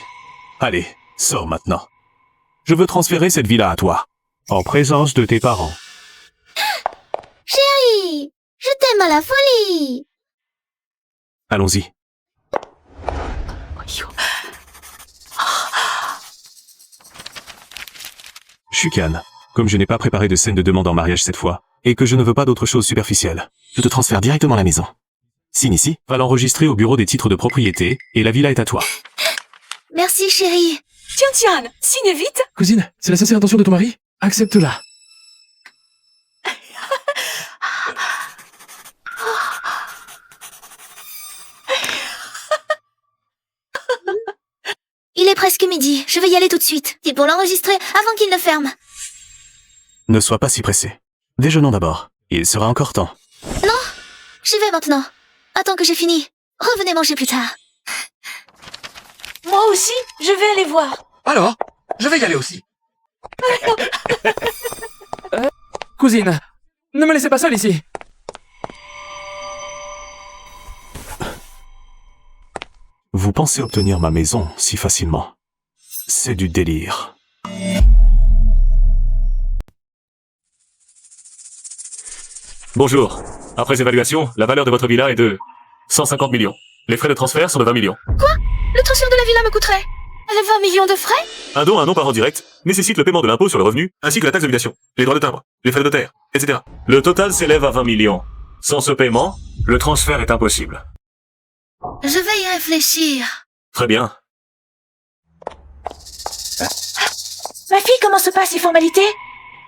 Allez, sors maintenant. Je veux transférer cette villa à toi, en présence de tes parents. Chérie, je t'aime à la folie. Allons-y. Shukan, comme je n'ai pas préparé de scène de demande en mariage cette fois, et que je ne veux pas d'autre chose superficielle, je te transfère directement la maison. Signe ici, va l'enregistrer au bureau des titres de propriété, et la villa est à toi. Merci, chérie. Tian, signe vite. Cousine, c'est la sincère intention de ton mari? Accepte-la. Il est presque midi, je vais y aller tout de suite. Dis pour l'enregistrer avant qu'il ne ferme. Ne sois pas si pressé. Déjeunons d'abord. Il sera encore temps. Non, j'y vais maintenant. Attends que j'ai fini. Revenez manger plus tard. Moi aussi, je vais aller voir. Alors, je vais y aller aussi. Cousine, ne me laissez pas seule ici. Vous pensez obtenir ma maison si facilement? C'est du délire. Bonjour. Après évaluation, la valeur de votre villa est de 150 millions. Les frais de transfert sont de 20 millions. Quoi? Le transfert de la villa me coûterait 20 millions de frais? Un don à un non-parent direct nécessite le paiement de l'impôt sur le revenu, ainsi que la taxe d'habitation, les droits de timbre, les frais de notaire, etc. Le total s'élève à 20 millions. Sans ce paiement, le transfert est impossible. Je vais y réfléchir. Très bien. Ma fille, comment se passent les formalités?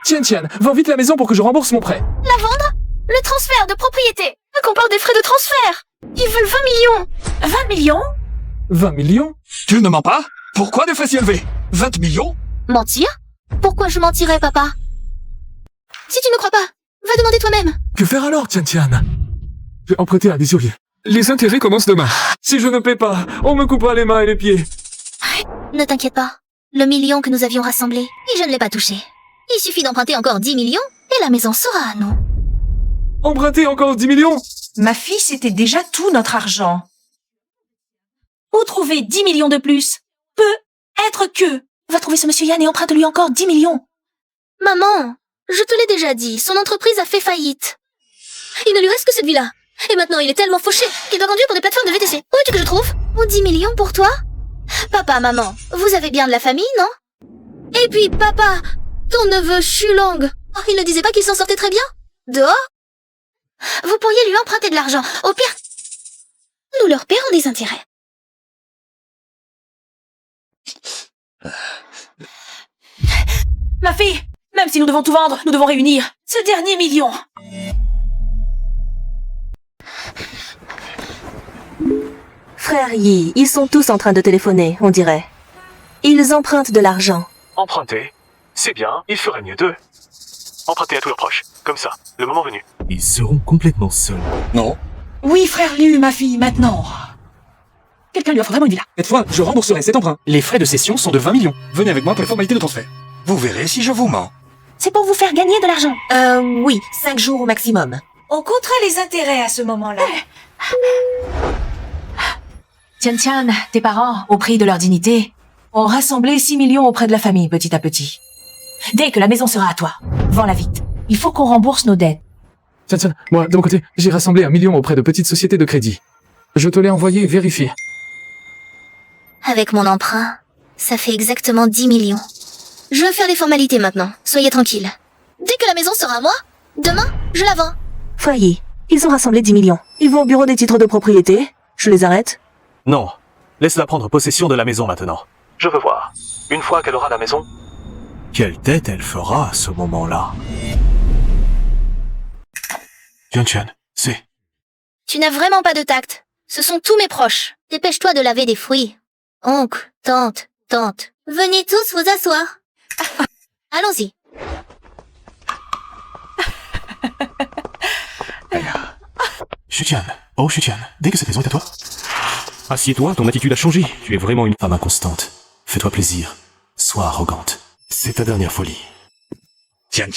Tian, vends vite la maison pour que je rembourse mon prêt. La vendre? Le transfert de propriété comporte des frais de transfert. Ils veulent 20 millions. 20 millions? 20 millions? Tu ne mens pas? Pourquoi des frais si élevés? 20 millions? Mentir? Pourquoi je mentirais, papa? Si tu ne crois pas, va demander toi-même. Que faire alors, Tian? J'ai emprunté à des huissiers. Les intérêts commencent demain. Si je ne paie pas, on me coupera les mains et les pieds. Ne t'inquiète pas. Le million que nous avions rassemblé, et je ne l'ai pas touché. Il suffit d'emprunter encore 10 millions, et la maison sera à nous. Emprunter encore 10 millions? Ma fille, c'était déjà tout notre argent. Où trouver 10 millions de plus? Peut être que. Va trouver ce monsieur Yann et emprunte-lui encore 10 millions. Maman, je te l'ai déjà dit, son entreprise a fait faillite. Il ne lui reste que cette villa. Et maintenant, il est tellement fauché qu'il doit conduire pour des plateformes de VTC. Où veux-tu que je trouve? Ou 10 millions pour toi? Papa, maman, vous avez bien de la famille, non? Et puis, papa, ton neveu Shulang, il ne disait pas qu'il s'en sortait très bien? Dehors? Vous pourriez lui emprunter de l'argent. Au pire, nous leur paierons des intérêts. Ma fille, même si nous devons tout vendre, nous devons réunir ce dernier million. Frère Yi, ils sont tous en train de téléphoner, on dirait. Ils empruntent de l'argent. Emprunter? C'est bien, il ferait mieux d'eux. Emprunter à tous leurs proches, comme ça, le moment venu. Ils seront complètement seuls. Non. Oui, frère Liu, ma fille, maintenant. Quelqu'un lui offre vraiment une villa. Cette fois, je rembourserai cet emprunt. Les frais de cession sont de 20 millions. Venez avec moi pour les formalités de transfert. Vous verrez si je vous mens. C'est pour vous faire gagner de l'argent. Oui, 5 jours au maximum. On comptera les intérêts à ce moment-là. Tian, tes parents, au prix de leur dignité, ont rassemblé 6 millions auprès de la famille petit à petit. Dès que la maison sera à toi, vends-la vite. Il faut qu'on rembourse nos dettes. Tiens, moi, de mon côté, j'ai rassemblé 1 million auprès de petites sociétés de crédit. Je te l'ai envoyé, vérifie. Avec mon emprunt, ça fait exactement 10 millions. Je veux faire les formalités maintenant, soyez tranquilles. Dès que la maison sera à moi, demain, je la vends. Frère Yi, ils ont rassemblé 10 millions. Ils vont au bureau des titres de propriété. Je les arrête. Non, laisse-la prendre possession de la maison maintenant. Je veux voir. Une fois qu'elle aura la maison, quelle tête elle fera à ce moment-là? Tian, c'est... Tu n'as vraiment pas de tact. Ce sont tous mes proches. Dépêche-toi de laver des fruits. Oncle, tante, venez tous vous asseoir. Allons-y. Shutian, dès que cette maison est à toi. Assieds-toi, ton attitude a changé. Tu es vraiment une femme inconstante. Fais-toi plaisir. Sois arrogante. C'est ta dernière folie. Tian,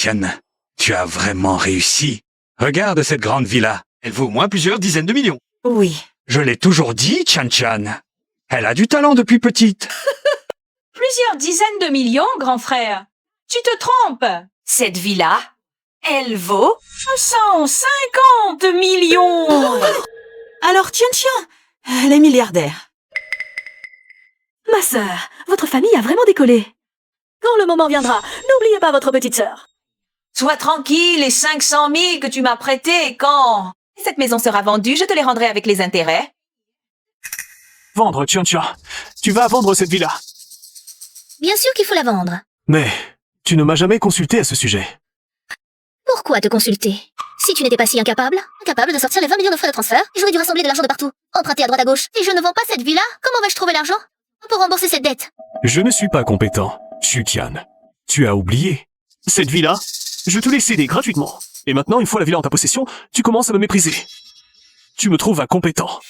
tu as vraiment réussi. Regarde cette grande villa. Elle vaut au moins plusieurs dizaines de millions. Oui. Je l'ai toujours dit, Tian. Elle a du talent depuis petite. Plusieurs dizaines de millions, grand frère. Tu te trompes. Cette villa, elle vaut 150 millions. Alors tiens, elle est milliardaire. Ma sœur, votre famille a vraiment décollé. Quand le moment viendra, n'oubliez pas votre petite sœur. Sois tranquille, les 500 000 que tu m'as prêtés, quand cette maison sera vendue, je te les rendrai avec les intérêts. Vendre, tiens. Tu vas vendre cette villa. Bien sûr qu'il faut la vendre. Mais tu ne m'as jamais consulté à ce sujet. Pourquoi te consulter? Si tu n'étais pas si incapable de sortir les 20 millions de frais de transfert, j'aurais dû rassembler de l'argent de partout, emprunter à droite à gauche. Si je ne vends pas cette villa, comment vais-je trouver l'argent pour rembourser cette dette? Je ne suis pas compétent, Shukian. Tu as oublié. Cette villa, je te l'ai cédée gratuitement. Et maintenant, une fois la villa en ta possession, tu commences à me mépriser. Tu me trouves incompétent.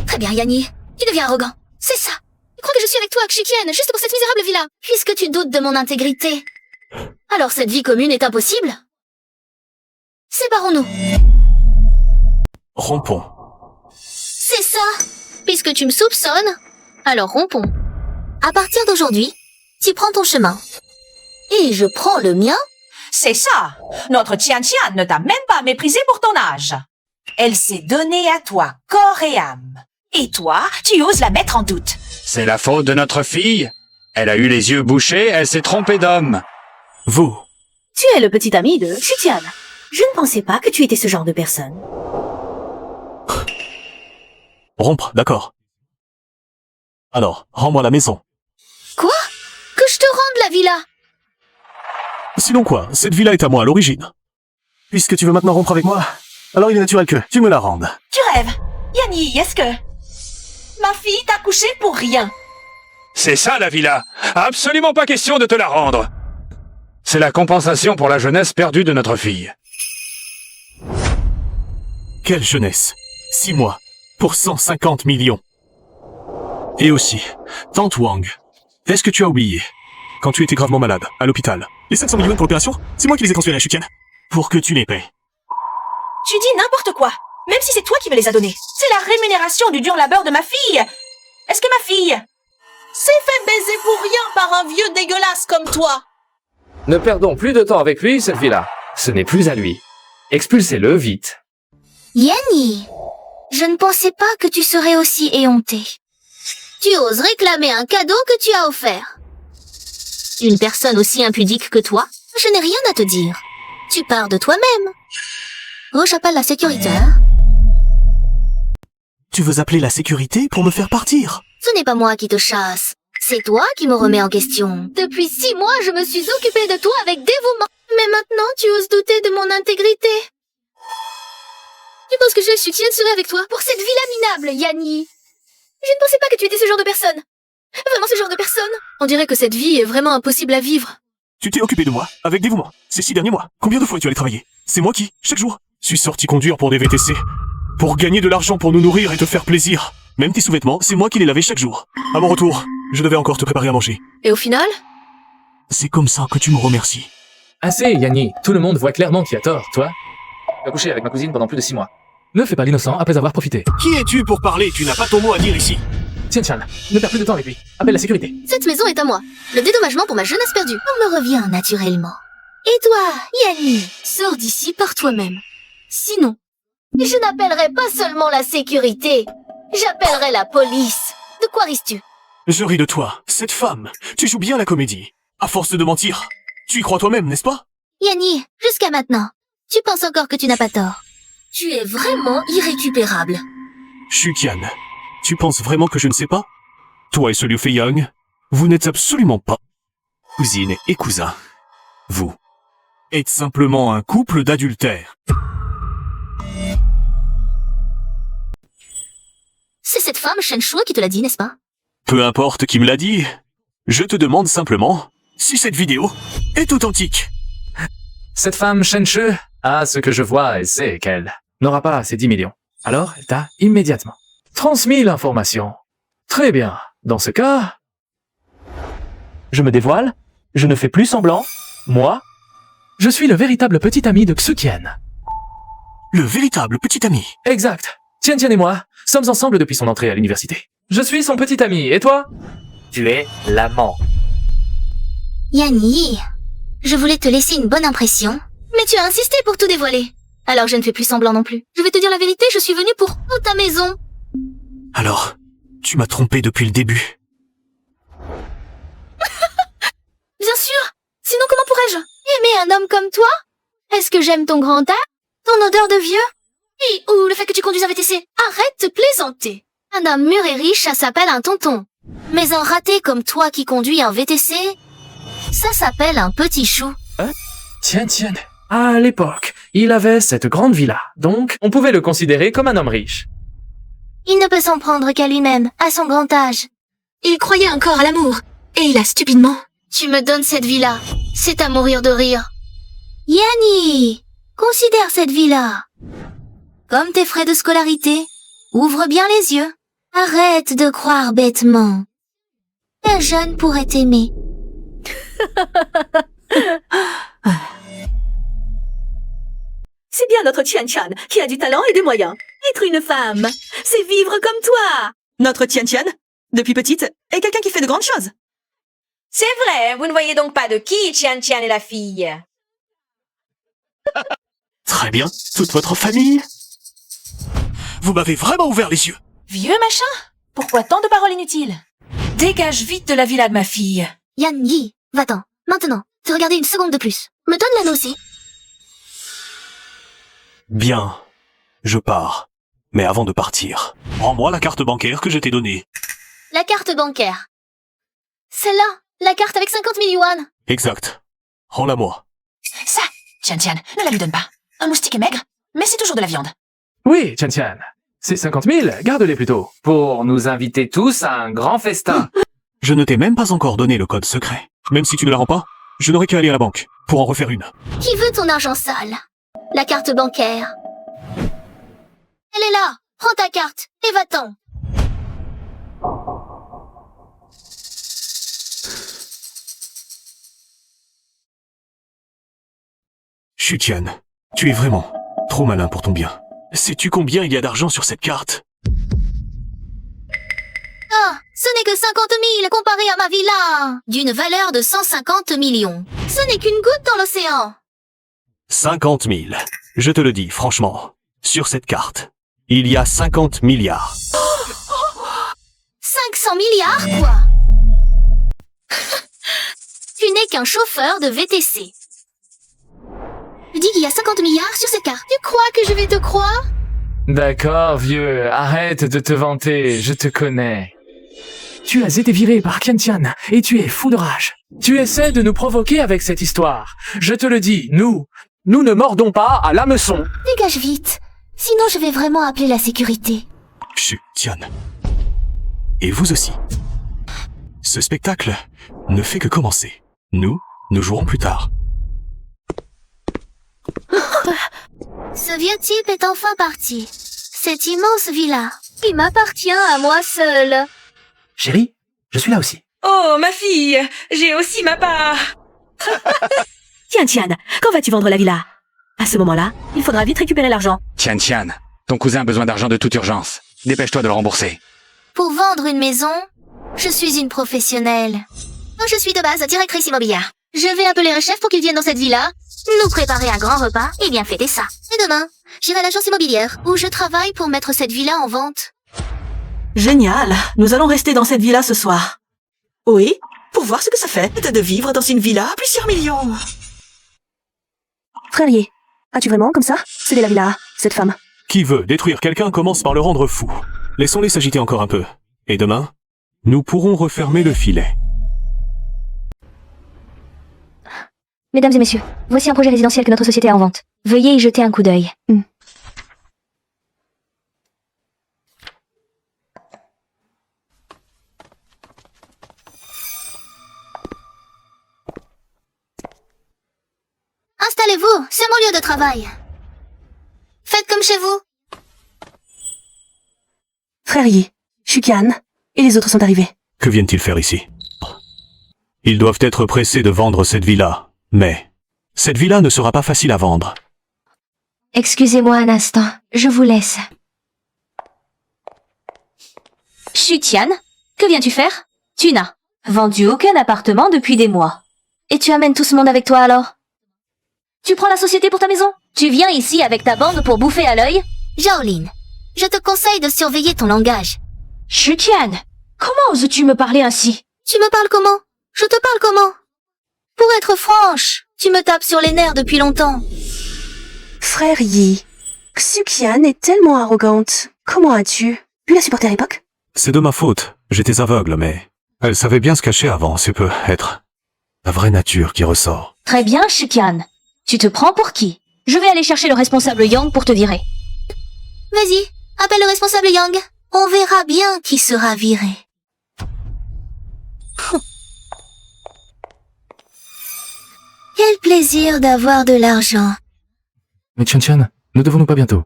Très bien, Yanni. Tu deviens arrogant. C'est ça. Tu crois que je suis avec toi, Kshikian, juste pour cette misérable villa, puisque tu doutes de mon intégrité. Alors cette vie commune est impossible? Séparons-nous. Rompons. C'est ça. Puisque tu me soupçonnes, alors rompons. À partir d'aujourd'hui, tu prends ton chemin. Et je prends le mien. C'est ça. Notre Tian ne t'a même pas méprisé pour ton âge. Elle s'est donnée à toi, corps et âme. Et toi, tu oses la mettre en doute. C'est la faute de notre fille. Elle a eu les yeux bouchés, elle s'est trompée d'homme. Vous. Tu es le petit ami de Xiqian. Je ne pensais pas que tu étais ce genre de personne. Rompre, d'accord. Alors, rends-moi la maison. Quoi? Que je te rende la villa? Sinon quoi? Cette villa est à moi à l'origine. Puisque tu veux maintenant rompre avec moi, alors il est naturel que tu me la rendes. Tu rêves. Yanni, est-ce que... Ma fille t'a couché pour rien. C'est ça la villa. Absolument pas question de te la rendre. C'est la compensation pour la jeunesse perdue de notre fille. Quelle jeunesse. 6 mois. Pour 150 millions. Et aussi, Tante Wang, est-ce que tu as oublié? Quand tu étais gravement malade, à l'hôpital, les 500 millions pour l'opération, c'est moi qui les ai transférés à Shukian. Pour que tu les paies. Tu dis n'importe quoi. Même si c'est toi qui me les as donnés. C'est la rémunération du dur labeur de ma fille. Est-ce que ma fille s'est fait baiser pour rien par un vieux dégueulasse comme toi? Ne perdons plus de temps avec lui, cette villa. Ce n'est plus à lui. Expulsez-le vite. Yanni, je ne pensais pas que tu serais aussi éhonté. Tu oses réclamer un cadeau que tu as offert. Une personne aussi impudique que toi, je n'ai rien à te dire. Tu pars de toi-même. Oh, j'appelle la sécurité. Tu veux appeler la sécurité pour me faire partir? Ce n'est pas moi qui te chasse. C'est toi qui me remets en question. Depuis 6 mois, je me suis occupée de toi avec dévouement. Mais maintenant, tu oses douter de mon intégrité. Tu penses que je serai avec toi pour cette villa minable, Yanni? Je ne pensais pas que tu étais ce genre de personne. Vraiment ce genre de personne. On dirait que cette vie est vraiment impossible à vivre. Tu t'es occupé de moi, avec dévouement, ces 6 derniers mois. Combien de fois tu allais travailler? C'est moi qui, chaque jour, suis sorti conduire pour des VTC. Pour gagner de l'argent pour nous nourrir et te faire plaisir. Même tes sous-vêtements, c'est moi qui les lavais chaque jour. À mon retour, je devais encore te préparer à manger. Et au final? C'est comme ça que tu me remercies. Assez, Yanni. Tout le monde voit clairement qui a tort, toi. Tu as couché avec ma cousine pendant plus de 6 mois. Ne fais pas l'innocent après avoir profité. Qui es-tu pour parler? Tu n'as pas ton mot à dire ici. Tian, ne perds plus de temps avec lui. Appelle la sécurité. Cette maison est à moi. Le dédommagement pour ma jeunesse perdue. On me revient naturellement. Et toi, Yanni, sors d'ici par toi-même. Sinon, je n'appellerai pas seulement la sécurité. J'appellerai la police. De quoi risques-tu? Je ris de toi. Cette femme, tu joues bien la comédie. À force de mentir, tu y crois toi-même, n'est-ce pas? Yanni, jusqu'à maintenant, tu penses encore que tu n'as pas tort. Tu es vraiment irrécupérable. Shukian, tu penses vraiment que je ne sais pas? Toi et ce Liu Feiyang, vous n'êtes absolument pas cousine et cousin. Vous êtes simplement un couple d'adultères. C'est cette femme Shen Shui qui te l'a dit, n'est-ce pas? Peu importe qui me l'a dit, je te demande simplement si cette vidéo est authentique. Cette femme Shenche a ce que je vois et sait qu'elle n'aura pas ces 10 millions. Alors, elle t'a immédiatement transmis l'information. Très bien. Dans ce cas, je me dévoile, je ne fais plus semblant. Moi, je suis le véritable petit ami de Xuqian. Le véritable petit ami. Exact. Tian et moi sommes ensemble depuis son entrée à l'université. Je suis son petit ami, et toi? Tu es l'amant. Yanni, je voulais te laisser une bonne impression, mais tu as insisté pour tout dévoiler. Alors je ne fais plus semblant non plus. Je vais te dire la vérité, je suis venue pour toute ta maison. Alors, tu m'as trompé depuis le début. Bien sûr. Sinon comment pourrais-je aimer un homme comme toi? Est-ce que j'aime ton grand air, ton odeur de vieux, ou le fait que tu conduises un VTC? Arrête de plaisanter. Un homme mûr et riche, ça s'appelle un tonton. Mais un raté comme toi qui conduit un VTC, ça s'appelle un petit chou. Tiens. À l'époque, il avait cette grande villa, donc on pouvait le considérer comme un homme riche. Il ne peut s'en prendre qu'à lui-même, à son grand âge. Il croyait encore à l'amour, et il a stupidement... Tu me donnes cette villa, c'est à mourir de rire. Yanni, considère cette villa comme tes frais de scolarité. Ouvre bien les yeux. Arrête de croire bêtement. Un jeune pourrait t'aimer. C'est bien notre Tian Tian qui a du talent et des moyens. Être une femme, c'est vivre comme toi. Notre Tian Tian, depuis petite, est quelqu'un qui fait de grandes choses. C'est vrai, vous ne voyez donc pas de qui Tian Tian est la fille. Très bien, toute votre famille. Vous m'avez vraiment ouvert les yeux. Vieux machin? Pourquoi tant de paroles inutiles? Dégage vite de la villa de ma fille. Yanni, va-t'en. Maintenant, te regarder une seconde de plus. Me donne l'anneau aussi. Bien, je pars. Mais avant de partir, rends-moi la carte bancaire que je t'ai donnée. La carte bancaire. Celle-là, la carte avec 50 000 yuan. Exact. Rends-la-moi. Ça, Tian Tian, ne la lui donne pas. Un moustique est maigre, mais c'est toujours de la viande. Oui, Tian. Ces 50 000, garde-les plutôt, pour nous inviter tous à un grand festin. Je ne t'ai même pas encore donné le code secret. Même si tu ne la rends pas, je n'aurai qu'à aller à la banque pour en refaire une. Qui veut ton argent sale? La carte bancaire. Elle est là. Prends ta carte et va-t'en. Shutian, tu es vraiment trop malin pour ton bien. Sais-tu combien il y a d'argent sur cette carte? Ah, ce n'est que 50 000 comparé à ma villa, d'une valeur de 150 millions. Ce n'est qu'une goutte dans l'océan. 50 000. Je te le dis, franchement, sur cette carte, il y a 50 milliards. 500 milliards, quoi. Tu n'es qu'un chauffeur de VTC. Je dis qu'il y a 50 milliards sur cette carte. Tu crois que je vais te croire? D'accord, vieux, arrête de te vanter, je te connais. Tu as été viré par Tian Tian, et tu es fou de rage. Tu essaies de nous provoquer avec cette histoire. Je te le dis, nous ne mordons pas à l'hameçon. Dégage vite, sinon je vais vraiment appeler la sécurité. Shutian. Et vous aussi. Ce spectacle ne fait que commencer. Nous jouerons plus tard. Ce vieux type est enfin parti. Cette immense villa, qui m'appartient à moi seule. Chérie, je suis là aussi. Oh, ma fille, j'ai aussi ma part. Tian, quand vas-tu vendre la villa? À ce moment-là, il faudra vite récupérer l'argent. Tian, ton cousin a besoin d'argent de toute urgence. Dépêche-toi de le rembourser. Pour vendre une maison, je suis une professionnelle. Je suis de base directrice immobilière. Je vais appeler un chef pour qu'il vienne dans cette villa, nous préparer un grand repas et bien fêter ça. Et demain, j'irai à l'agence immobilière où je travaille pour mettre cette villa en vente. Génial, nous allons rester dans cette villa ce soir. Oui, pour voir ce que ça fait de vivre dans une villa à plusieurs millions. Frérier, as-tu vraiment, comme ça, cédé la villa à cette femme? Qui veut détruire quelqu'un commence par le rendre fou. Laissons-les s'agiter encore un peu. Et demain, nous pourrons refermer le filet. Mesdames et messieurs, voici un projet résidentiel que notre société a en vente. Veuillez y jeter un coup d'œil. Installez-vous, c'est mon lieu de travail. Faites comme chez vous. Frérier, Shukian et les autres sont arrivés. Que viennent-ils faire ici? Ils doivent être pressés de vendre cette villa. Mais cette villa ne sera pas facile à vendre. Excusez-moi un instant, je vous laisse. Shutian, que viens-tu faire? Tu n'as vendu aucun appartement depuis des mois. Et tu amènes tout ce monde avec toi alors? Tu prends la société pour ta maison? Tu viens ici avec ta bande pour bouffer à l'œil? Shaolin, je te conseille de surveiller ton langage. Shutian, comment oses-tu me parler ainsi? Tu me parles comment? Je te parle comment? Pour être franche, tu me tapes sur les nerfs depuis longtemps. Frère Yi, Xuqian est tellement arrogante. Comment as-tu pu la supporter à l'époque? C'est de ma faute. J'étais aveugle, mais elle savait bien se cacher avant. C'est peut être la vraie nature qui ressort. Très bien, Xuqian. Tu te prends pour qui? Je vais aller chercher le responsable Yang pour te virer. Vas-y, appelle le responsable Yang. On verra bien qui sera viré. Quel plaisir d'avoir de l'argent. Mais Tian, ne devons-nous pas bientôt?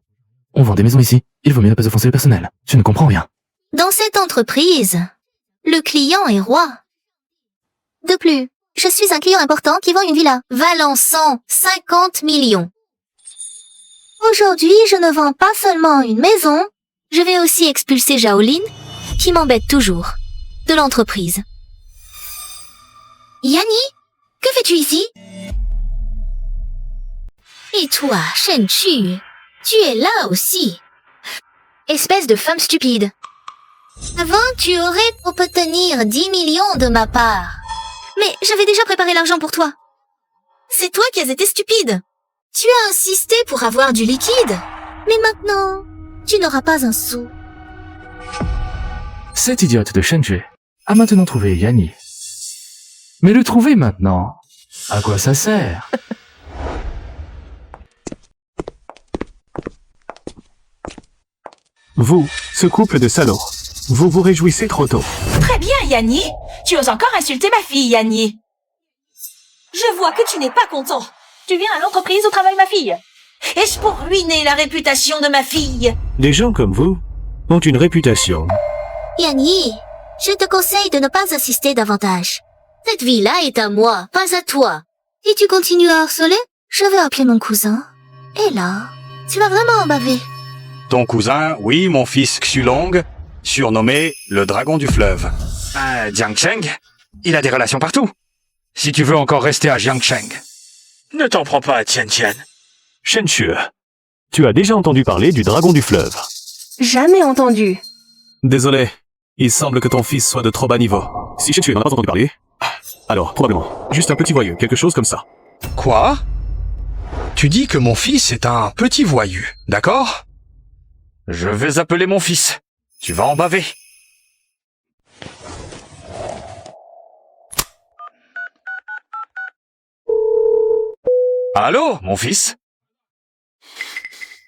On vend des maisons ici. Il vaut mieux ne pas offenser le personnel. Je ne comprends rien. Dans cette entreprise, le client est roi. De plus, je suis un client important qui vend une villa valant 150 millions. Aujourd'hui, je ne vends pas seulement une maison, je vais aussi expulser Shaolin, qui m'embête toujours, de l'entreprise. Yanni, que fais-tu ici? Et toi, Shenchu, tu es là aussi. Espèce de femme stupide. Avant, tu aurais obtenir 10 millions de ma part. Mais j'avais déjà préparé l'argent pour toi. C'est toi qui as été stupide. Tu as insisté pour avoir du liquide. Mais maintenant, tu n'auras pas un sou. Cette idiote de Shenju a maintenant trouvé Yanni. Mais le trouver maintenant, à quoi ça sert? Vous, ce couple de salauds, vous vous réjouissez trop tôt. Très bien, Yanni. Tu oses encore insulter ma fille, Yanni. Je vois que tu n'es pas content. Tu viens à l'entreprise où travaille ma fille. Est-ce pour ruiner la réputation de ma fille? Des gens comme vous ont une réputation. Yanni, je te conseille de ne pas insister davantage. Cette villa est à moi, pas à toi. Si tu continues à harceler, je vais appeler mon cousin. Et là, tu vas vraiment en baver. Ton cousin, oui, mon fils Xulong, surnommé le dragon du fleuve. Jiangcheng, il a des relations partout. Si tu veux encore rester à Jiangcheng, ne t'en prends pas à Tian. Shenchu, tu as déjà entendu parler du dragon du fleuve? Jamais entendu. Désolé, il semble que ton fils soit de trop bas niveau. Si Shenchu n'en a pas entendu parler, alors probablement, juste un petit voyou, quelque chose comme ça. Quoi? Tu dis que mon fils est un petit voyou, d'accord? Je vais appeler mon fils. Tu vas en baver. Allô, mon fils?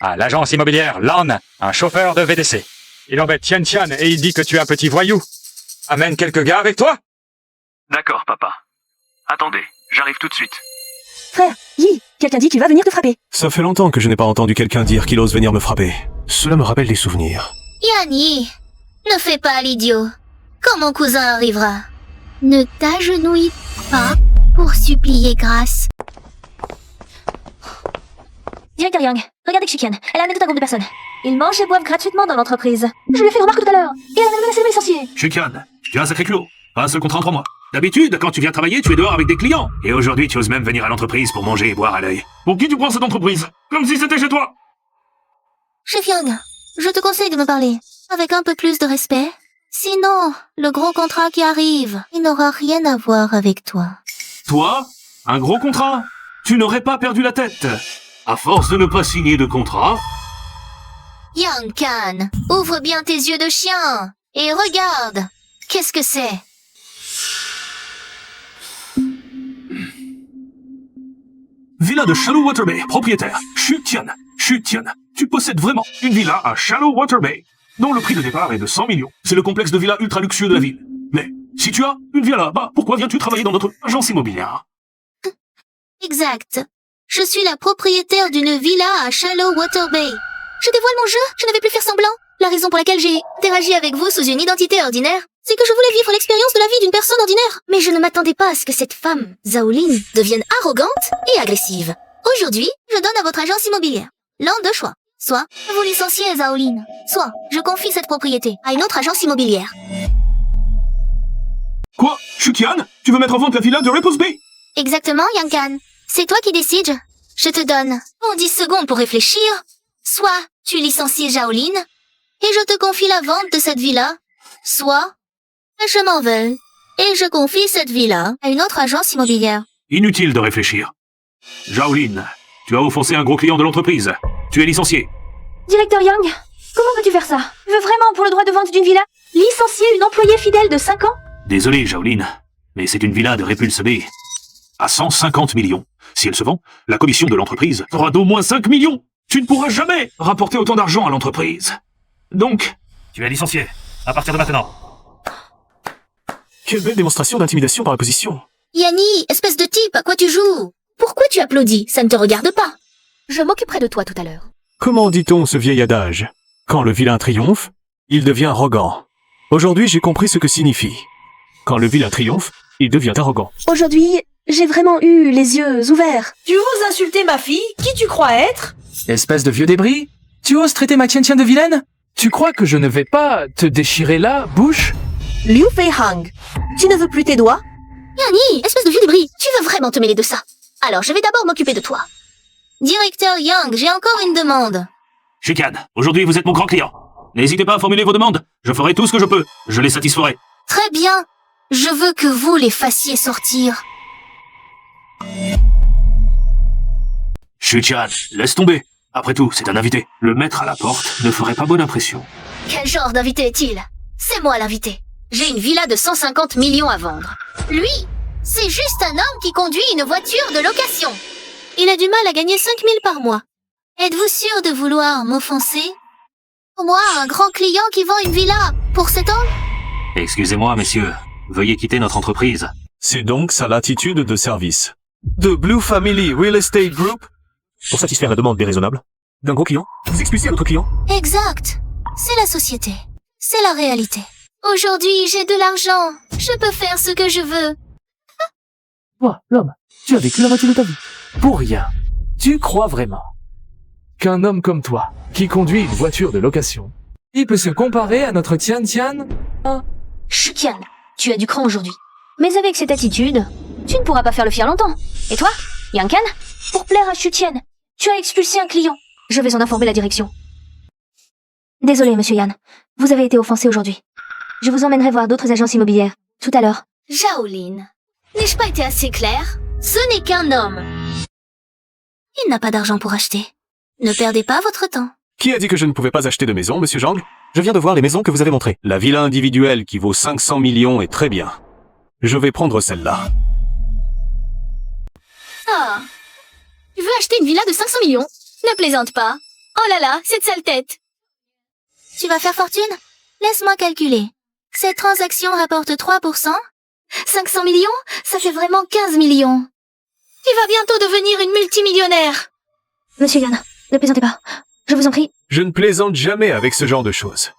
À l'agence immobilière Lan, un chauffeur de VDC. Il embête Tian et il dit que tu es un petit voyou. Amène quelques gars avec toi? D'accord, papa. Attendez, j'arrive tout de suite. Frère, Yi, quelqu'un dit qu'il va venir te frapper. Ça fait longtemps que je n'ai pas entendu quelqu'un dire qu'il ose venir me frapper. Cela me rappelle des souvenirs. Yanni, ne fais pas l'idiot. Quand mon cousin arrivera, ne t'agenouille pas pour supplier grâce. Directeur Yang, regardez Xuqian, elle a amené tout un groupe de personnes. Ils mangent et boivent gratuitement dans l'entreprise. Je lui ai fait remarque tout à l'heure, et elle a même menacé de me licencier. Xuqian, tu as un sacré culot. Pas un seul contrat en 3 mois. D'habitude, quand tu viens travailler, tu es dehors avec des clients. Et aujourd'hui, tu oses même venir à l'entreprise pour manger et boire à l'œil. Pour qui tu prends cette entreprise? Comme si c'était chez toi. Chef Yang, je te conseille de me parler avec un peu plus de respect. Sinon, le gros contrat qui arrive, il n'aura rien à voir avec toi. Toi? Un gros contrat? Tu n'aurais pas perdu la tête. À force de ne pas signer de contrat... Yang Kan, ouvre bien tes yeux de chien et regarde. Qu'est-ce que c'est? Villa de Shallow Water Bay, propriétaire, Shutian. Shutian, tu possèdes vraiment une villa à Shallow Water Bay, dont le prix de départ est de 100 millions. C'est le complexe de villas ultra luxueux de la ville. Mais, si tu as une villa là-bas, pourquoi viens-tu travailler dans notre agence immobilière? Exact. Je suis la propriétaire d'une villa à Shallow Water Bay. Je dévoile mon jeu, je ne vais plus faire semblant. La raison pour laquelle j'ai interagi avec vous sous une identité ordinaire, c'est que je voulais vivre l'expérience de la vie d'une personne ordinaire. Mais je ne m'attendais pas à ce que cette femme, Shaolin, devienne arrogante et agressive. Aujourd'hui, je donne à votre agence immobilière l'un de choix. Soit vous licenciez Zaoline, soit je confie cette propriété à une autre agence immobilière. Quoi? Shukian? Tu veux mettre en vente la villa de Repose Bay? Exactement, Yankan. C'est toi qui décides. Je te donne 10 secondes pour réfléchir. Soit tu licencies Jaoline et je te confie la vente de cette villa, soit je m'en vais et je confie cette villa à une autre agence immobilière. Inutile de réfléchir. Jaoline, tu as offensé un gros client de l'entreprise. Tu es licencié. Directeur Young, comment veux-tu faire ça? Tu veux vraiment, pour le droit de vente d'une villa, licencier une employée fidèle de 5 ans? Désolé, Jaoline, mais c'est une villa de Repulse Bay. À 150 millions. Si elle se vend, la commission de l'entreprise sera d'au moins 5 millions. Tu ne pourras jamais rapporter autant d'argent à l'entreprise. Donc, tu es licencié. À partir de maintenant. Quelle belle démonstration d'intimidation par la position. Yanni, espèce de type, à quoi tu joues? Pourquoi tu applaudis? Ça ne te regarde pas. Je m'occuperai de toi tout à l'heure. Comment dit-on ce vieil adage? Quand le vilain triomphe, il devient arrogant. Aujourd'hui, j'ai compris ce que signifie. Quand le vilain triomphe, il devient arrogant. Aujourd'hui, j'ai vraiment eu les yeux ouverts. Tu oses insulter ma fille? Qui tu crois être? Espèce de vieux débris, tu oses traiter ma Tian de vilaine? Tu crois que je ne vais pas te déchirer la bouche? Liu Feihang, tu ne veux plus tes doigts? Yanni, espèce de vieux débris, tu veux vraiment te mêler de ça? Alors je vais d'abord m'occuper de toi. Directeur Young, j'ai encore une demande. Shukian, aujourd'hui vous êtes mon grand client. N'hésitez pas à formuler vos demandes. Je ferai tout ce que je peux. Je les satisferai. Très bien. Je veux que vous les fassiez sortir. Shukian, laisse tomber. Après tout, c'est un invité. Le mettre à la porte ne ferait pas bonne impression. Quel genre d'invité est-il? C'est moi l'invité. J'ai une villa de 150 millions à vendre. Lui, c'est juste un homme qui conduit une voiture de location. Il a du mal à gagner 5 000 par mois. Êtes-vous sûr de vouloir m'offenser? Pour moi, un grand client qui vend une villa pour cet homme? Excusez-moi, messieurs. Veuillez quitter notre entreprise. C'est donc sa latitude de service. De Blue Family Real Estate Group? Pour satisfaire la demande déraisonnable d'un gros client, vous expulsez un autre client? Exact. C'est la société. C'est la réalité. Aujourd'hui, j'ai de l'argent. Je peux faire ce que je veux. Toi, l'homme, tu as vécu la moitié de ta vie. Pour rien. Tu crois vraiment qu'un homme comme toi, qui conduit une voiture de location, il peut se comparer à notre Tian? Shukian, tu as du cran aujourd'hui. Mais avec cette attitude, tu ne pourras pas faire le fier longtemps. Et toi, Yankan, pour plaire à Shukian, tu as expulsé un client. Je vais en informer la direction. Désolé, monsieur Yan. Vous avez été offensé aujourd'hui. Je vous emmènerai voir d'autres agences immobilières, tout à l'heure. Jaoline, n'ai-je pas été assez clair? Ce n'est qu'un homme. Il n'a pas d'argent pour acheter. Ne perdez pas votre temps. Qui a dit que je ne pouvais pas acheter de maison, monsieur Zhang? Je viens de voir les maisons que vous avez montrées. La villa individuelle qui vaut 500 millions est très bien. Je vais prendre celle-là. Ah, tu veux acheter une villa de 500 millions? Ne plaisante pas. Oh là là, cette sale tête. Tu vas faire fortune? Laisse-moi calculer. Cette transaction rapporte 3%. 500 millions, ça fait vraiment 15 millions. Tu vas bientôt devenir une multimillionnaire. Monsieur Yan, ne plaisantez pas. Je vous en prie. Je ne plaisante jamais avec ce genre de choses.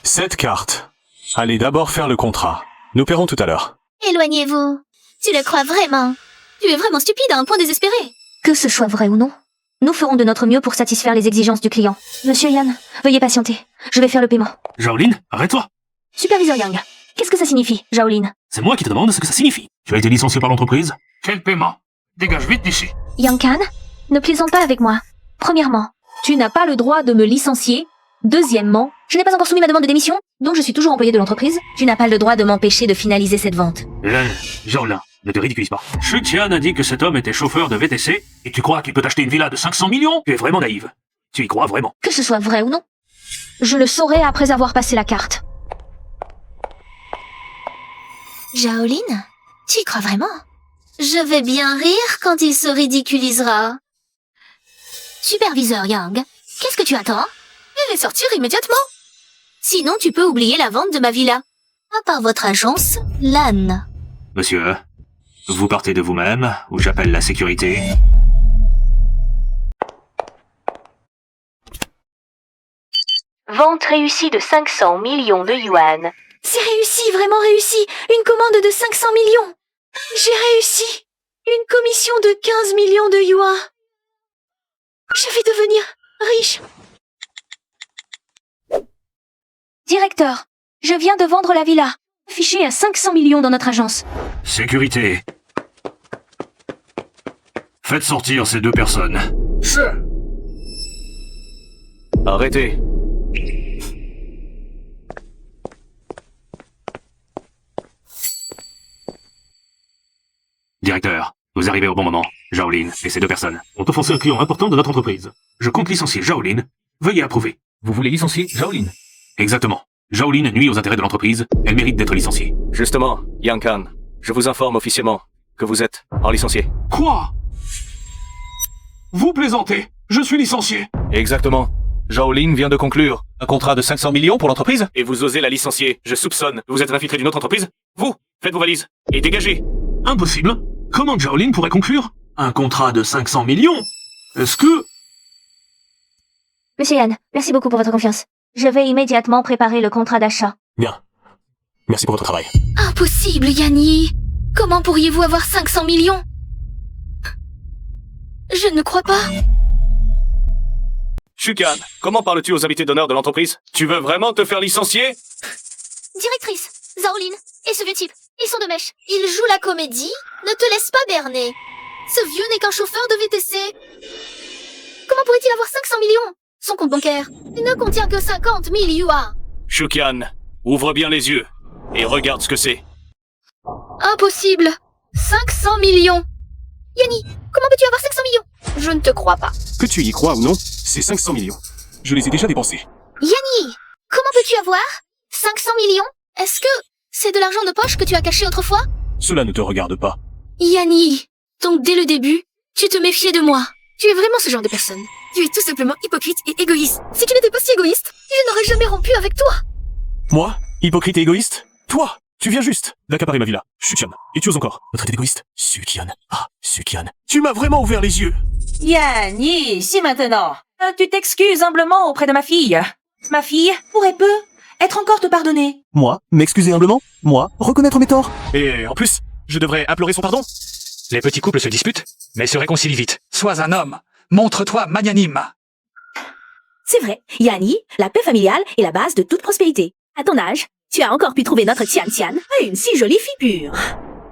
Cette carte. Allez d'abord faire le contrat. Nous paierons tout à l'heure. Éloignez-vous. Tu le crois vraiment? Tu es vraiment stupide à un point désespéré. Que ce soit vrai ou non, nous ferons de notre mieux pour satisfaire les exigences du client. Monsieur Yan, veuillez patienter. Je vais faire le paiement. Jaoline, arrête-toi. Superviseur Yang, qu'est-ce que ça signifie, Jaoline? C'est moi qui te demande ce que ça signifie. Tu as été licencié par l'entreprise? Quel paiement? Dégage vite d'ici. Yankan, ne plaisante pas avec moi. Premièrement, tu n'as pas le droit de me licencier. Deuxièmement, je n'ai pas encore soumis ma demande de démission, donc je suis toujours employé de l'entreprise. Tu n'as pas le droit de m'empêcher de finaliser cette vente. Jaoline, ne te ridiculise pas. Shukian a dit que cet homme était chauffeur de VTC, et tu crois qu'il peut t'acheter une villa de 500 millions? Tu es vraiment naïve. Tu y crois vraiment? Que ce soit vrai ou non, je le saurai après avoir passé la carte. Jaoline, tu y crois vraiment? Je vais bien rire quand il se ridiculisera. Superviseur Yang, qu'est-ce que tu attends? Je vais sortir immédiatement. Sinon, tu peux oublier la vente de ma villa. À part votre agence, LAN. Monsieur, vous partez de vous-même, ou j'appelle la sécurité. Vente réussie de 500 millions de yuan. C'est réussi, vraiment réussi. Une commande de 500 millions. J'ai réussi. Une commission de 15 millions de yuan. Je vais devenir riche. Directeur, je viens de vendre la villa. Affichée à 500 millions dans notre agence. Sécurité. Faites sortir ces deux personnes. Arrêtez. Directeur, vous arrivez au bon moment. Shaolin et ces deux personnes ont offensé un client important de notre entreprise. Je compte licencier Shaolin. Veuillez approuver. Vous voulez licencier Shaolin? Exactement. Shaolin nuit aux intérêts de l'entreprise. Elle mérite d'être licenciée. Justement, Yang Khan, je vous informe officiellement que vous êtes en licencié. Quoi? Vous plaisantez. Je suis licencié. Exactement. Shaolin vient de conclure un contrat de 500 millions pour l'entreprise et vous osez la licencier. Je soupçonne. Vous êtes infiltré d'une autre entreprise? Vous, faites vos valises et dégagez. Impossible. Comment Shaolin pourrait conclure un contrat de 500 millions? Est-ce que... Monsieur Yann, merci beaucoup pour votre confiance. Je vais immédiatement préparer le contrat d'achat. Bien. Merci pour votre travail. Impossible, Yanni. Comment pourriez-vous avoir 500 millions? Je ne crois pas. Shukan, comment parles-tu aux invités d'honneur de l'entreprise? Tu veux vraiment te faire licencier? Directrice, Shaolin et ce vieux type, ils sont de mèche. Ils jouent la comédie. Ne te laisse pas berner. Ce vieux n'est qu'un chauffeur de VTC. Comment pourrait-il avoir 500 millions? Son compte bancaire ne contient que 50 000 yuan. Shukan, ouvre bien les yeux et regarde ce que c'est. Impossible. 500 millions. Yanni, comment peux-tu avoir 500 millions? Je ne te crois pas. Que tu y crois ou non, c'est 500 millions. Je les ai déjà dépensés. Yanni, comment peux-tu avoir 500 millions? Est-ce que c'est de l'argent de poche que tu as caché autrefois? Cela ne te regarde pas. Yanni, donc dès le début, tu te méfiais de moi. Tu es vraiment ce genre de personne. Tu es tout simplement hypocrite et égoïste. Si tu n'étais pas si égoïste, je n'aurais jamais rompu avec toi. Moi? Hypocrite et égoïste? Toi? Tu viens juste d'accaparer ma villa. Sukian. Et tu oses encore me traiter d'égoïste? Sukian. Ah, Sukian. Tu m'as vraiment ouvert les yeux. Yanni, si maintenant, tu t'excuses humblement auprès de ma fille. Ma fille pourrait peu être encore te pardonner. Moi? M'excuser humblement? Moi? Reconnaître mes torts? Et en plus, je devrais implorer son pardon? Les petits couples se disputent, mais se réconcilient vite. Sois un homme. Montre-toi magnanime. C'est vrai, Yanni, la paix familiale est la base de toute prospérité. À ton âge, tu as encore pu trouver notre Tian Tian à une si jolie figure.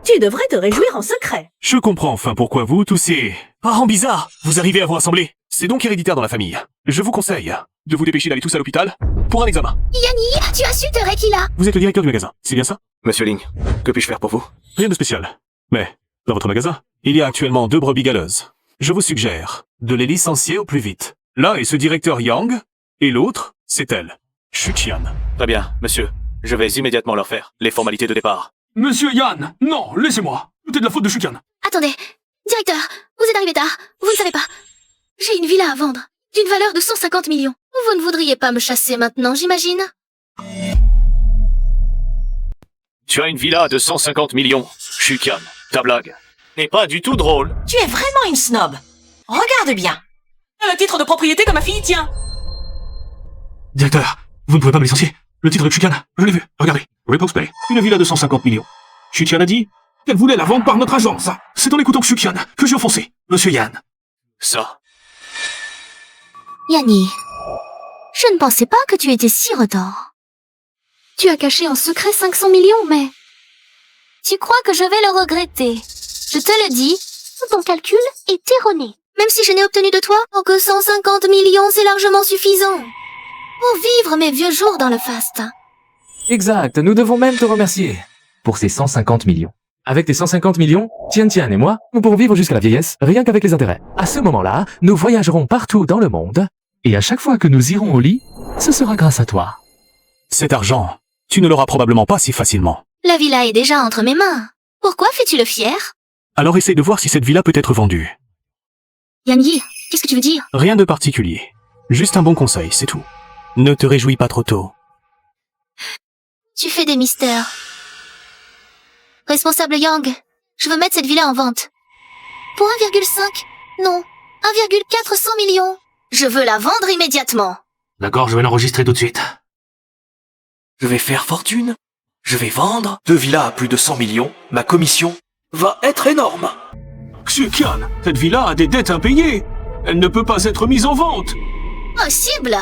Tu devrais te réjouir en secret. Je comprends enfin pourquoi vous, tous ces parents bizarres, vous arrivez à vous rassembler. C'est donc héréditaire dans la famille. Je vous conseille de vous dépêcher d'aller tous à l'hôpital pour un examen. Yanni, tu as su te Rekila. Vous êtes le directeur du magasin, c'est bien ça? Monsieur Ling, que puis-je faire pour vous? Rien de spécial. Mais, dans votre magasin, il y a actuellement 2 brebis galeuses. Je vous suggère de les licencier au plus vite. L'un est ce directeur Yang, et l'autre, c'est elle, Shuqian. Très bien, monsieur. Je vais immédiatement leur faire les formalités de départ. Monsieur Yann, non, laissez-moi. Tout est de la faute de Shukan. Attendez, directeur, vous êtes arrivé tard. Vous ne savez pas. J'ai une villa à vendre, d'une valeur de 150 millions. Vous ne voudriez pas me chasser maintenant, j'imagine? Tu as une villa de 150 millions, Shukan. Ta blague n'est pas du tout drôle. Tu es vraiment une snob. Regarde bien. Le titre de propriété que ma fille tient. Directeur, vous ne pouvez pas me licencier. Le titre de Shukan, je l'ai vu. Regardez. Repose Bay, une villa de 150 millions. Shukan a dit qu'elle voulait la vendre par notre agence. C'est en écoutant Shukan que j'ai offensé Monsieur Yann. Ça. Yanni, je ne pensais pas que tu étais si retors. Tu as caché en secret 500 millions, mais... Tu crois que je vais le regretter? Je te le dis, ton calcul est erroné. Même si je n'ai obtenu de toi que 150 millions, c'est largement suffisant. Pour vivre mes vieux jours dans le faste. Exact, nous devons même te remercier pour ces 150 millions. Avec tes 150 millions, Tian Tian et moi, nous pourrons vivre jusqu'à la vieillesse, rien qu'avec les intérêts. À ce moment-là, nous voyagerons partout dans le monde, et à chaque fois que nous irons au lit, ce sera grâce à toi. Cet argent, tu ne l'auras probablement pas si facilement. La villa est déjà entre mes mains. Pourquoi fais-tu le fier? Alors essaye de voir si cette villa peut être vendue. Yanni, qu'est-ce que tu veux dire? Rien de particulier. Juste un bon conseil, c'est tout. Ne te réjouis pas trop tôt. Tu fais des mystères. Responsable Yang, je veux mettre cette villa en vente. Pour 1,5, non, 1,400 millions. Je veux la vendre immédiatement. D'accord, je vais l'enregistrer tout de suite. Je vais faire fortune. Je vais vendre 2 villas à plus de 100 millions. Ma commission va être énorme. Shukan, cette villa a des dettes impayées. Elle ne peut pas être mise en vente. Possible.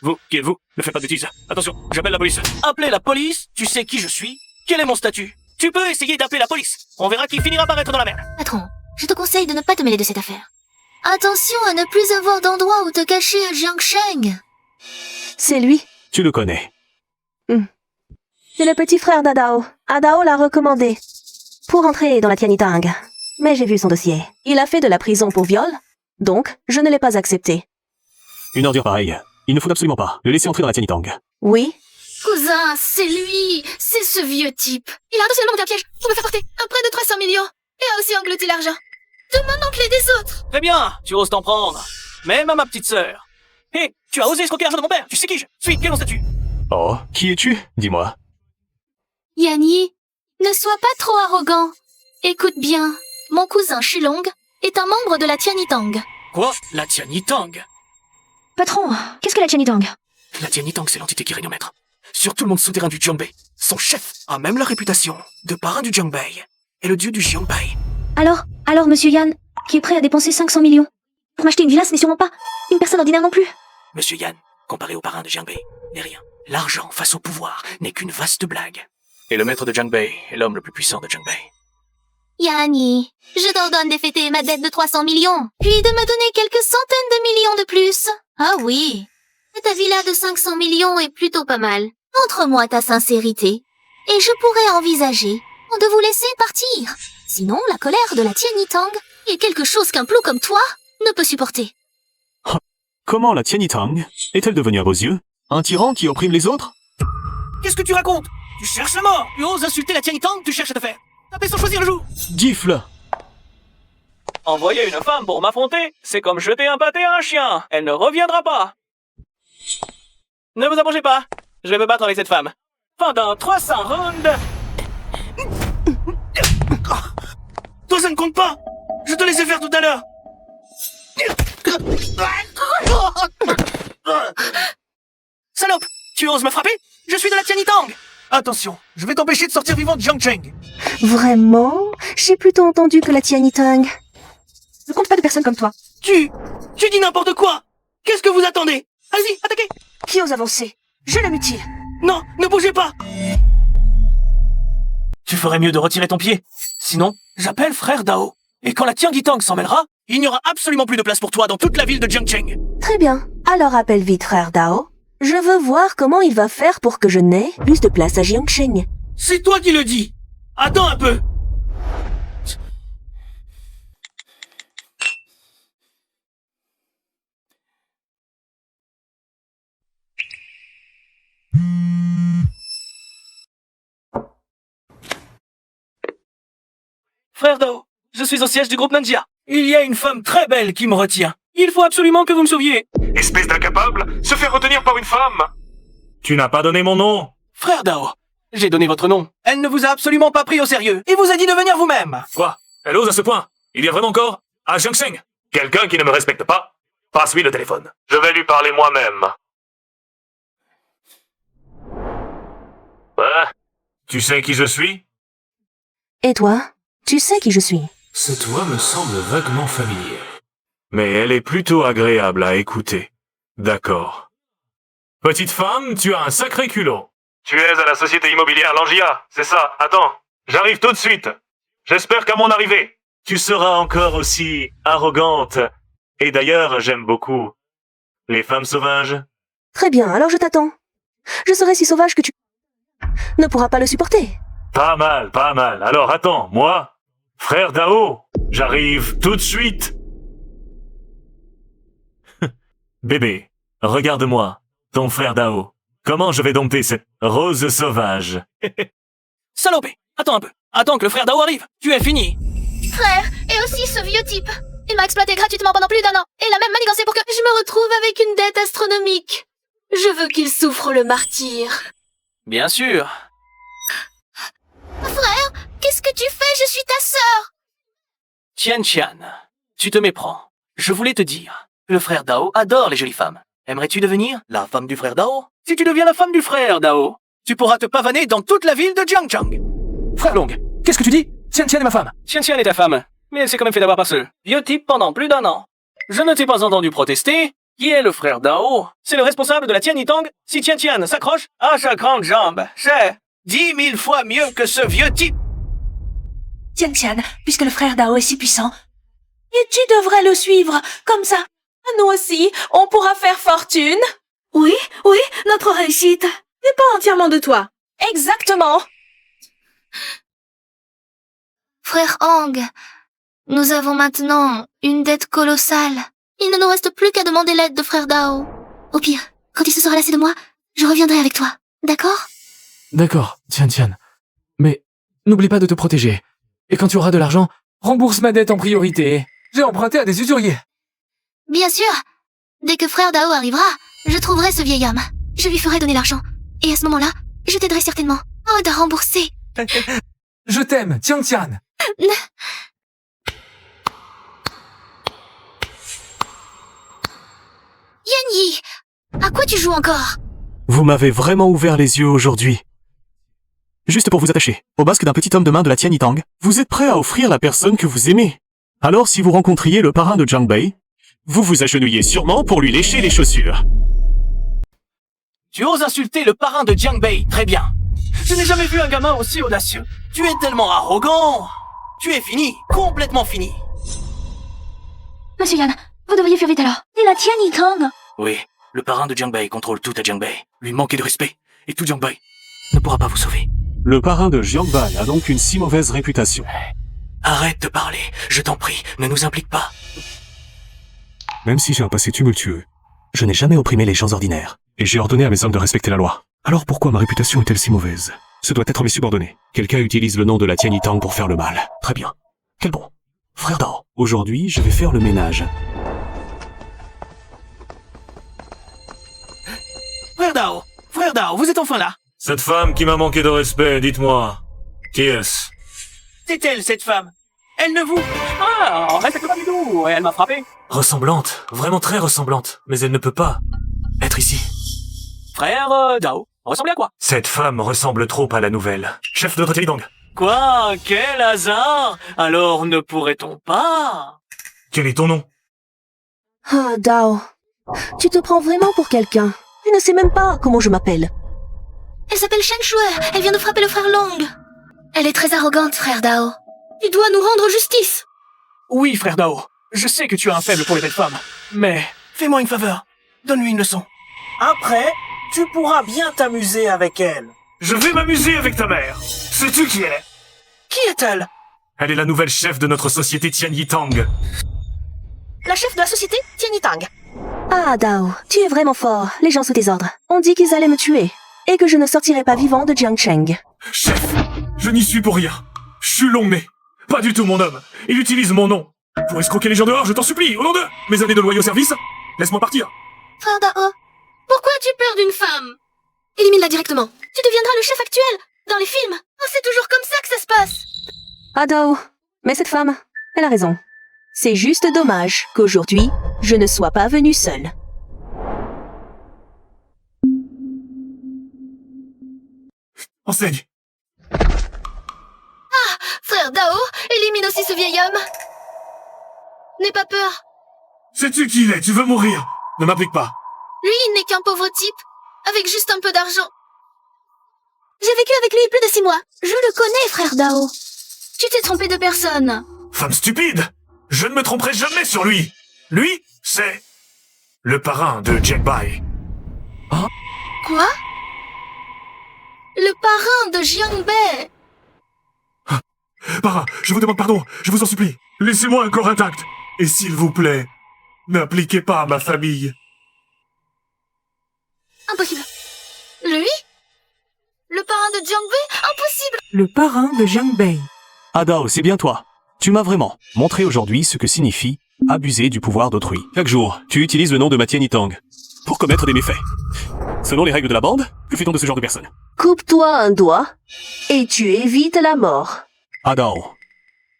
Vous, qui êtes-vous? Ne faites pas de bêtises. Attention, j'appelle la police. Appelez la police? Tu sais qui je suis? Quel est mon statut? Tu peux essayer d'appeler la police. On verra qui finira par être dans la merde. Patron, je te conseille de ne pas te mêler de cette affaire. Attention à ne plus avoir d'endroit où te cacher à Jiangsheng. C'est lui. Tu le connais. C'est le petit frère d'Adao. Adao l'a recommandé pour entrer dans la Tianitang. Mais j'ai vu son dossier. Il a fait de la prison pour viol, donc je ne l'ai pas accepté. Une ordure pareille. Il ne faut absolument pas le laisser entrer dans la Tianitang. Oui. Cousin, c'est lui. C'est ce vieux type. Il a intentionnellement monté un piège pour me faire porter un prêt de 300 millions. Et a aussi englouti l'argent de mon oncle et des autres. Très bien, tu oses t'en prendre. Même à ma petite sœur. Hé, tu as osé escroquer l'argent de mon père. Tu sais qui je suis? Quel est mon statut? Oh, qui es-tu? Dis-moi. Yanni, ne sois pas trop arrogant. Écoute bien, mon cousin Shilong est un membre de la Tianitang. Quoi? La Tianitang? Patron, qu'est-ce que la Tianitang? La Tianitang, c'est l'entité qui règne en maître. Sur tout le monde souterrain du Jiangbei. Son chef a même la réputation de parrain du Jiangbei et le dieu du Jiangbei. Alors, monsieur Yan, qui est prêt à dépenser 500 millions pour m'acheter une villa, ce n'est sûrement pas une personne ordinaire non plus. Monsieur Yan, comparé au parrain de Jiangbei, n'est rien. L'argent face au pouvoir n'est qu'une vaste blague. Et le maître de Jiangbei est l'homme le plus puissant de Jiangbei. Yanni, je t'ordonne d'effectuer ma dette de 300 millions, puis de me donner quelques centaines de millions de plus. Ah oui, ta villa de 500 millions est plutôt pas mal. Montre-moi ta sincérité, et je pourrais envisager de vous laisser partir. Sinon, la colère de la Tianitang est quelque chose qu'un plou comme toi ne peut supporter. Comment la Tianitang est-elle devenue à vos yeux? Un tyran qui opprime les autres? Qu'est-ce que tu racontes? Tu cherches la mort. Tu oses insulter la Tianitang, tu cherches à te faire taper sans choisir le jour. Gifle! Envoyer une femme pour m'affronter, c'est comme jeter un pâté à un chien. Elle ne reviendra pas. Ne vous approchez pas. Je vais me battre avec cette femme. Pendant 300 rounds. Toi, ça ne compte pas. Je te laissais faire tout à l'heure. Salope, tu oses me frapper? Je suis de la Tianitang. Attention, je vais t'empêcher de sortir vivant de Jiangsheng. Vraiment? J'ai plutôt entendu que la Tianitang ne compte pas de personnes comme toi. Tu dis n'importe quoi. Qu'est-ce que vous attendez? Allez-y, attaquez. Qui ose avancer? Je la mutile. Non, ne bougez pas. Tu ferais mieux de retirer ton pied. Sinon, j'appelle frère Dao. Et quand la Tianitang s'en mêlera, il n'y aura absolument plus de place pour toi dans toute la ville de Jiangsheng. Très bien. Alors appelle vite frère Dao. Je veux voir comment il va faire pour que je n'ai plus de place à Jiangsheng. C'est toi qui le dis. Attends un peu. Frère Dao, je suis au siège du groupe Nanjia. Il y a une femme très belle qui me retient. Il faut absolument que vous me sauviez. Espèce d'incapable, se faire retenir par une femme. Tu n'as pas donné mon nom. Frère Dao, j'ai donné votre nom. Elle ne vous a absolument pas pris au sérieux et vous a dit de venir vous-même. Quoi? Elle ose à ce point? Il y a vraiment encore à Jiangsheng quelqu'un qui ne me respecte pas? Passe-lui le téléphone. Je vais lui parler moi-même. Ouais. Tu sais qui je suis? Et toi? Tu sais qui je suis? Cette voix me semble vaguement familière. Mais elle est plutôt agréable à écouter. D'accord. Petite femme, tu as un sacré culot. Tu es à la société immobilière Langia, c'est ça? Attends, j'arrive tout de suite. J'espère qu'à mon arrivée, tu seras encore aussi arrogante. Et d'ailleurs, j'aime beaucoup les femmes sauvages. Très bien, alors je t'attends. Je serai si sauvage que tu ne pourras pas le supporter. Pas mal, pas mal. Alors attends, moi, frère Dao, j'arrive tout de suite. Bébé, regarde-moi, ton frère Dao. Comment je vais dompter cette rose sauvage? Salopé, attends un peu. Attends que le frère Dao arrive. Tu es fini. Frère, et aussi ce vieux type. Il m'a exploité gratuitement pendant plus d'1 an, et l'a même manigancé pour que je me retrouve avec une dette astronomique. Je veux qu'il souffre le martyre. Bien sûr. Frère, qu'est-ce que tu fais? Je suis ta sœur. Tian, tu te méprends. Je voulais te dire, le frère Dao adore les jolies femmes. Aimerais-tu devenir la femme du frère Dao? Si tu deviens la femme du frère Dao, tu pourras te pavaner dans toute la ville de Jiangchang. Frère Long, qu'est-ce que tu dis? Tian est ma femme. Tian est ta femme. Mais elle s'est quand même fait d'avoir par ce vieux type pendant plus d'1 an. Je ne t'ai pas entendu protester. Qui est le frère Dao? C'est le responsable de la Tianitang. Si Tian Tian s'accroche à sa grande jambe, c'est 10 000 fois mieux que ce vieux type. Tian Tian, puisque le frère Dao est si puissant, et tu devrais le suivre. Comme ça, nous aussi, on pourra faire fortune. Oui, notre réussite n'est pas entièrement de toi. Exactement. Frère Hang, nous avons maintenant une dette colossale. Il ne nous reste plus qu'à demander l'aide de frère Dao. Au pire, quand il se sera lassé de moi, je reviendrai avec toi. D'accord? D'accord, Tian Tian. Mais n'oublie pas de te protéger. Et quand tu auras de l'argent, rembourse ma dette en priorité. J'ai emprunté à des usuriers. Bien sûr. Dès que frère Dao arrivera, je trouverai ce vieil homme. Je lui ferai donner l'argent. Et à ce moment-là, je t'aiderai certainement. Oh, de rembourser. Je t'aime, Tian Tian. Yanyi, à quoi tu joues encore? Vous m'avez vraiment ouvert les yeux aujourd'hui. Juste pour vous attacher au masque d'un petit homme de main de la Tianitang, vous êtes prêt à offrir la personne que vous aimez. Alors si vous rencontriez le parrain de Jiang Bei, vous vous agenouillez sûrement pour lui lécher les chaussures. Tu oses insulter le parrain de Jiang Bei, très bien. Je n'ai jamais vu un gamin aussi audacieux. Tu es tellement arrogant. Tu es fini, complètement fini. Monsieur Yan, vous devriez fuir vite alors. Et la Tianitang? Oui, le parrain de Jiang Bei contrôle tout à Jiang Bei. Lui manquer de respect, et tout Jiang Bei ne pourra pas vous sauver. Le parrain de Jiang Bei a donc une si mauvaise réputation. Arrête de parler, je t'en prie, ne nous implique pas. Même si j'ai un passé tumultueux, je n'ai jamais opprimé les gens ordinaires, et j'ai ordonné à mes hommes de respecter la loi. Alors pourquoi ma réputation est-elle si mauvaise? Ce doit être mes subordonnés. Quelqu'un utilise le nom de la Tianitang pour faire le mal. Très bien. Quel bon. Frère Dao, aujourd'hui, je vais faire le ménage. Frère Dao, vous êtes enfin là. Cette femme qui m'a manqué de respect, dites-moi, qui est-ce? C'est elle, cette femme. Elle ne vous... Ah, on respecte pas du tout, elle m'a frappé. Ressemblante, vraiment très ressemblante, mais elle ne peut pas être ici. Frère Dao, ressemblez à quoi? Cette femme ressemble trop à la nouvelle chef de notre Tianitang. Quoi? Quel hasard? Alors ne pourrait-on pas? Quel est ton nom? Ah, Dao, tu te prends vraiment pour quelqu'un. Tu ne sais même pas comment je m'appelle. Elle s'appelle Shen Shui. Elle vient de frapper le frère Long. Elle est très arrogante, frère Dao. Tu dois nous rendre justice. Oui, frère Dao. Je sais que tu as un faible pour les belles femmes. Mais fais-moi une faveur. Donne-lui une leçon. Après, tu pourras bien t'amuser avec elle. Je vais m'amuser avec ta mère. Sais-tu qui elle est? Qui est-elle? Elle est la nouvelle chef de notre société Tianitang. La chef de la société Tianitang. Ah, Dao, tu es vraiment fort. Les gens sous tes ordres. On dit qu'ils allaient me tuer. Et que je ne sortirai pas vivant de Jiangcheng. Chef, je n'y suis pour rien. Je suis Longnez. Pas du tout mon homme. Il utilise mon nom. Pour escroquer les gens dehors, je t'en supplie, au nom de mes années de loyaux service, laisse-moi partir. Frère Dao, pourquoi as-tu peur d'une femme? Élimine-la directement. Tu deviendras le chef actuel. Dans les films, c'est toujours comme ça que ça se passe. Ah, Dao, mais cette femme, elle a raison. C'est juste dommage qu'aujourd'hui, je ne sois pas venue seule. Enseigne. Ah, frère Dao, élimine aussi ce vieil homme. N'aie pas peur. Sais-tu qui il est? Tu veux mourir? Ne m'implique pas. Lui, il n'est qu'un pauvre type, avec juste un peu d'argent. J'ai vécu avec lui plus de 6 mois. Je le connais, frère Dao. Tu t'es trompé de personne. Femme stupide! Je ne me tromperai jamais sur lui! Lui, c'est... le parrain de Jiang Bei. Hein? Quoi? Le parrain de Jiang Bei. Parrain, je vous demande pardon, je vous en supplie. Laissez-moi un corps intact. Et s'il vous plaît, n'impliquez pas ma famille. Impossible. Lui? Le parrain de Jiang Bei? Impossible. Le parrain de Jiang Bei. Ah Dao, c'est bien toi. Tu m'as vraiment montré aujourd'hui ce que signifie abuser du pouvoir d'autrui. Chaque jour, tu utilises le nom de ma Tianitang pour commettre des méfaits. Selon les règles de la bande, que fait-on de ce genre de personnes? Coupe-toi un doigt et tu évites la mort. Ah Dao,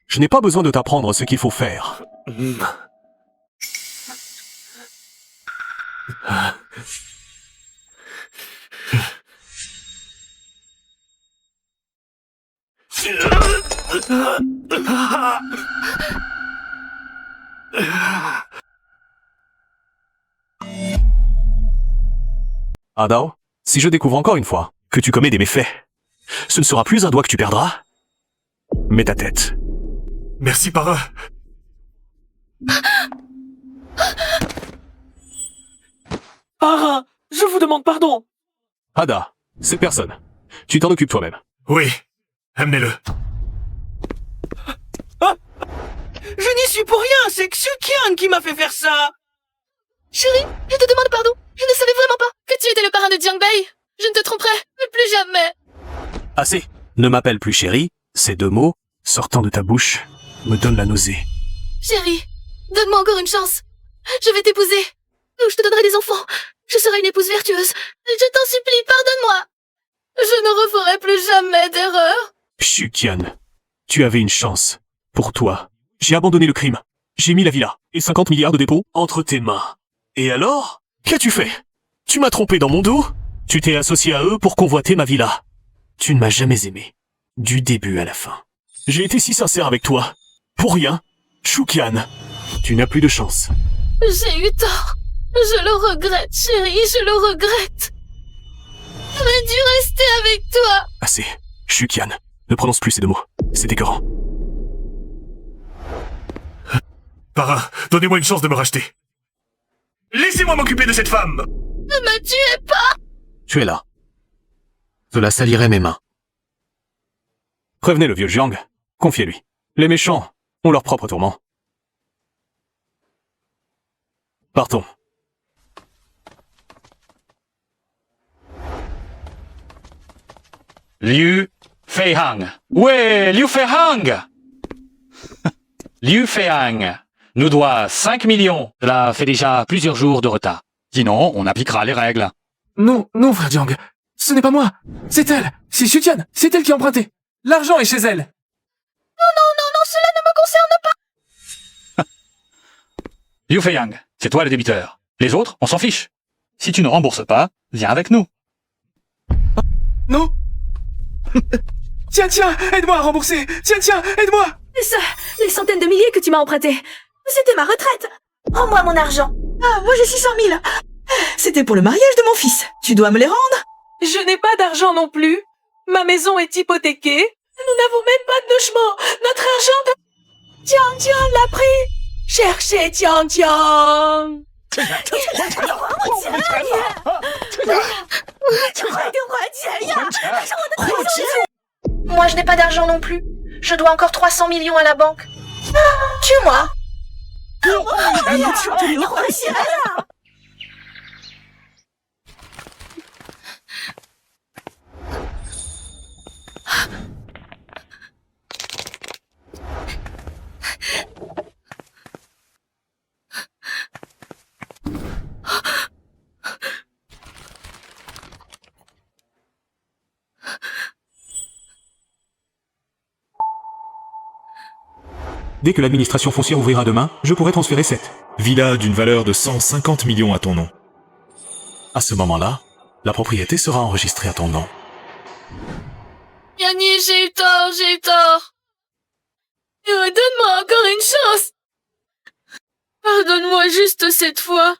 je n'ai pas besoin de t'apprendre ce qu'il faut faire. Adao, si je découvre encore une fois que tu commets des méfaits, ce ne sera plus un doigt que tu perdras, mais ta tête. Merci, parrain. Parrain, je vous demande pardon. Ada, c'est personne. Tu t'en occupes toi-même. Oui, amenez-le. Je n'y suis pour rien, c'est Xuqian qui m'a fait faire ça. Chérie, je te demande pardon. Je ne savais vraiment pas que tu étais le parrain de Jiangbei. Je ne te tromperai plus jamais. Assez. Ne m'appelle plus chérie. Ces deux mots, sortant de ta bouche, me donnent la nausée. Chérie, donne-moi encore une chance. Je vais t'épouser. Ou je te donnerai des enfants. Je serai une épouse vertueuse. Je t'en supplie, pardonne-moi. Je ne referai plus jamais d'erreur. Xuqian, tu avais une chance. Pour toi, j'ai abandonné le crime. J'ai mis la villa et 50 milliards de dépôts entre tes mains. Et alors, qu'as-tu fait? Tu m'as trompé dans mon dos? Tu t'es associé à eux pour convoiter ma villa. Tu ne m'as jamais aimé. Du début à la fin. J'ai été si sincère avec toi. Pour rien. Xuqian, tu n'as plus de chance. J'ai eu tort. Je le regrette, chérie, je le regrette. J'aurais dû rester avec toi. Assez. Xuqian, ne prononce plus ces deux mots. C'est écœurant. Parrain, donnez-moi une chance de me racheter. Laissez-moi m'occuper de cette femme. Ne me tuez pas. Tu es là. Cela salirait mes mains. Prévenez le vieux Jiang. Confiez-lui. Les méchants ont leur propre tourment. Partons. Liu Feihang. Ouais, Liu Feihang. Liu Feihang nous doit 5 millions. Cela fait déjà plusieurs jours de retard. Sinon, on appliquera les règles. Non, non, frère Jiang. Ce n'est pas moi. C'est elle. C'est Xuqian. C'est elle qui a emprunté. L'argent est chez elle. Non, non, non, non, cela ne me concerne pas. Liu Feihang, c'est toi le débiteur. Les autres, on s'en fiche. Si tu ne rembourses pas, viens avec nous. Non. Tiens, tiens, aide-moi à rembourser. Tiens, tiens, aide-moi. Et ça, les centaines de milliers que tu m'as empruntés. C'était ma retraite. Rends-moi mon argent. Ah, moi j'ai 600 000. C'était pour le mariage de mon fils. Tu dois me les rendre. Je n'ai pas d'argent non plus. Ma maison est hypothéquée. Nous n'avons même pas de logement. Notre argent de... Tian Tian l'a pris. Cherchez Tian Tian. Moi, je n'ai pas d'argent non plus. Je dois encore 300 millions à la banque. Tue-moi. Dès que l'administration foncière ouvrira demain, je pourrai transférer cette villa d'une valeur de 150 millions à ton nom. À ce moment-là, la propriété sera enregistrée à ton nom. Yanni, j'ai eu tort, j'ai eu tort. Donne-moi encore une chance. Pardonne-moi juste cette fois.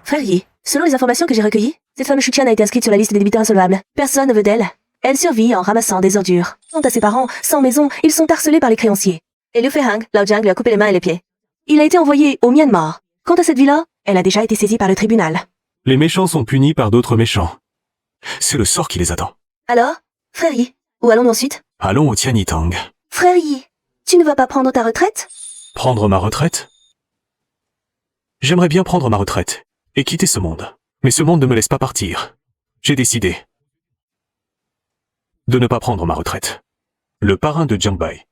Frère Yi, selon les informations que j'ai recueillies, cette femme Xuqian a été inscrite sur la liste des débiteurs insolvables. Personne ne veut d'elle. Elle survit en ramassant des ordures. Quant à ses parents, sans maison, ils sont harcelés par les créanciers. Et Liu Feihang, Lao Jiang lui a coupé les mains et les pieds. Il a été envoyé au Myanmar. Quant à cette villa, elle a déjà été saisie par le tribunal. Les méchants sont punis par d'autres méchants. C'est le sort qui les attend. Alors, Frère Yi, où allons-nous ensuite? Allons au Tianitang. Frère Yi, tu ne vas pas prendre ta retraite? Prendre ma retraite? J'aimerais bien prendre ma retraite et quitter ce monde. Mais ce monde ne me laisse pas partir. J'ai décidé de ne pas prendre ma retraite. Le parrain de Jiangbei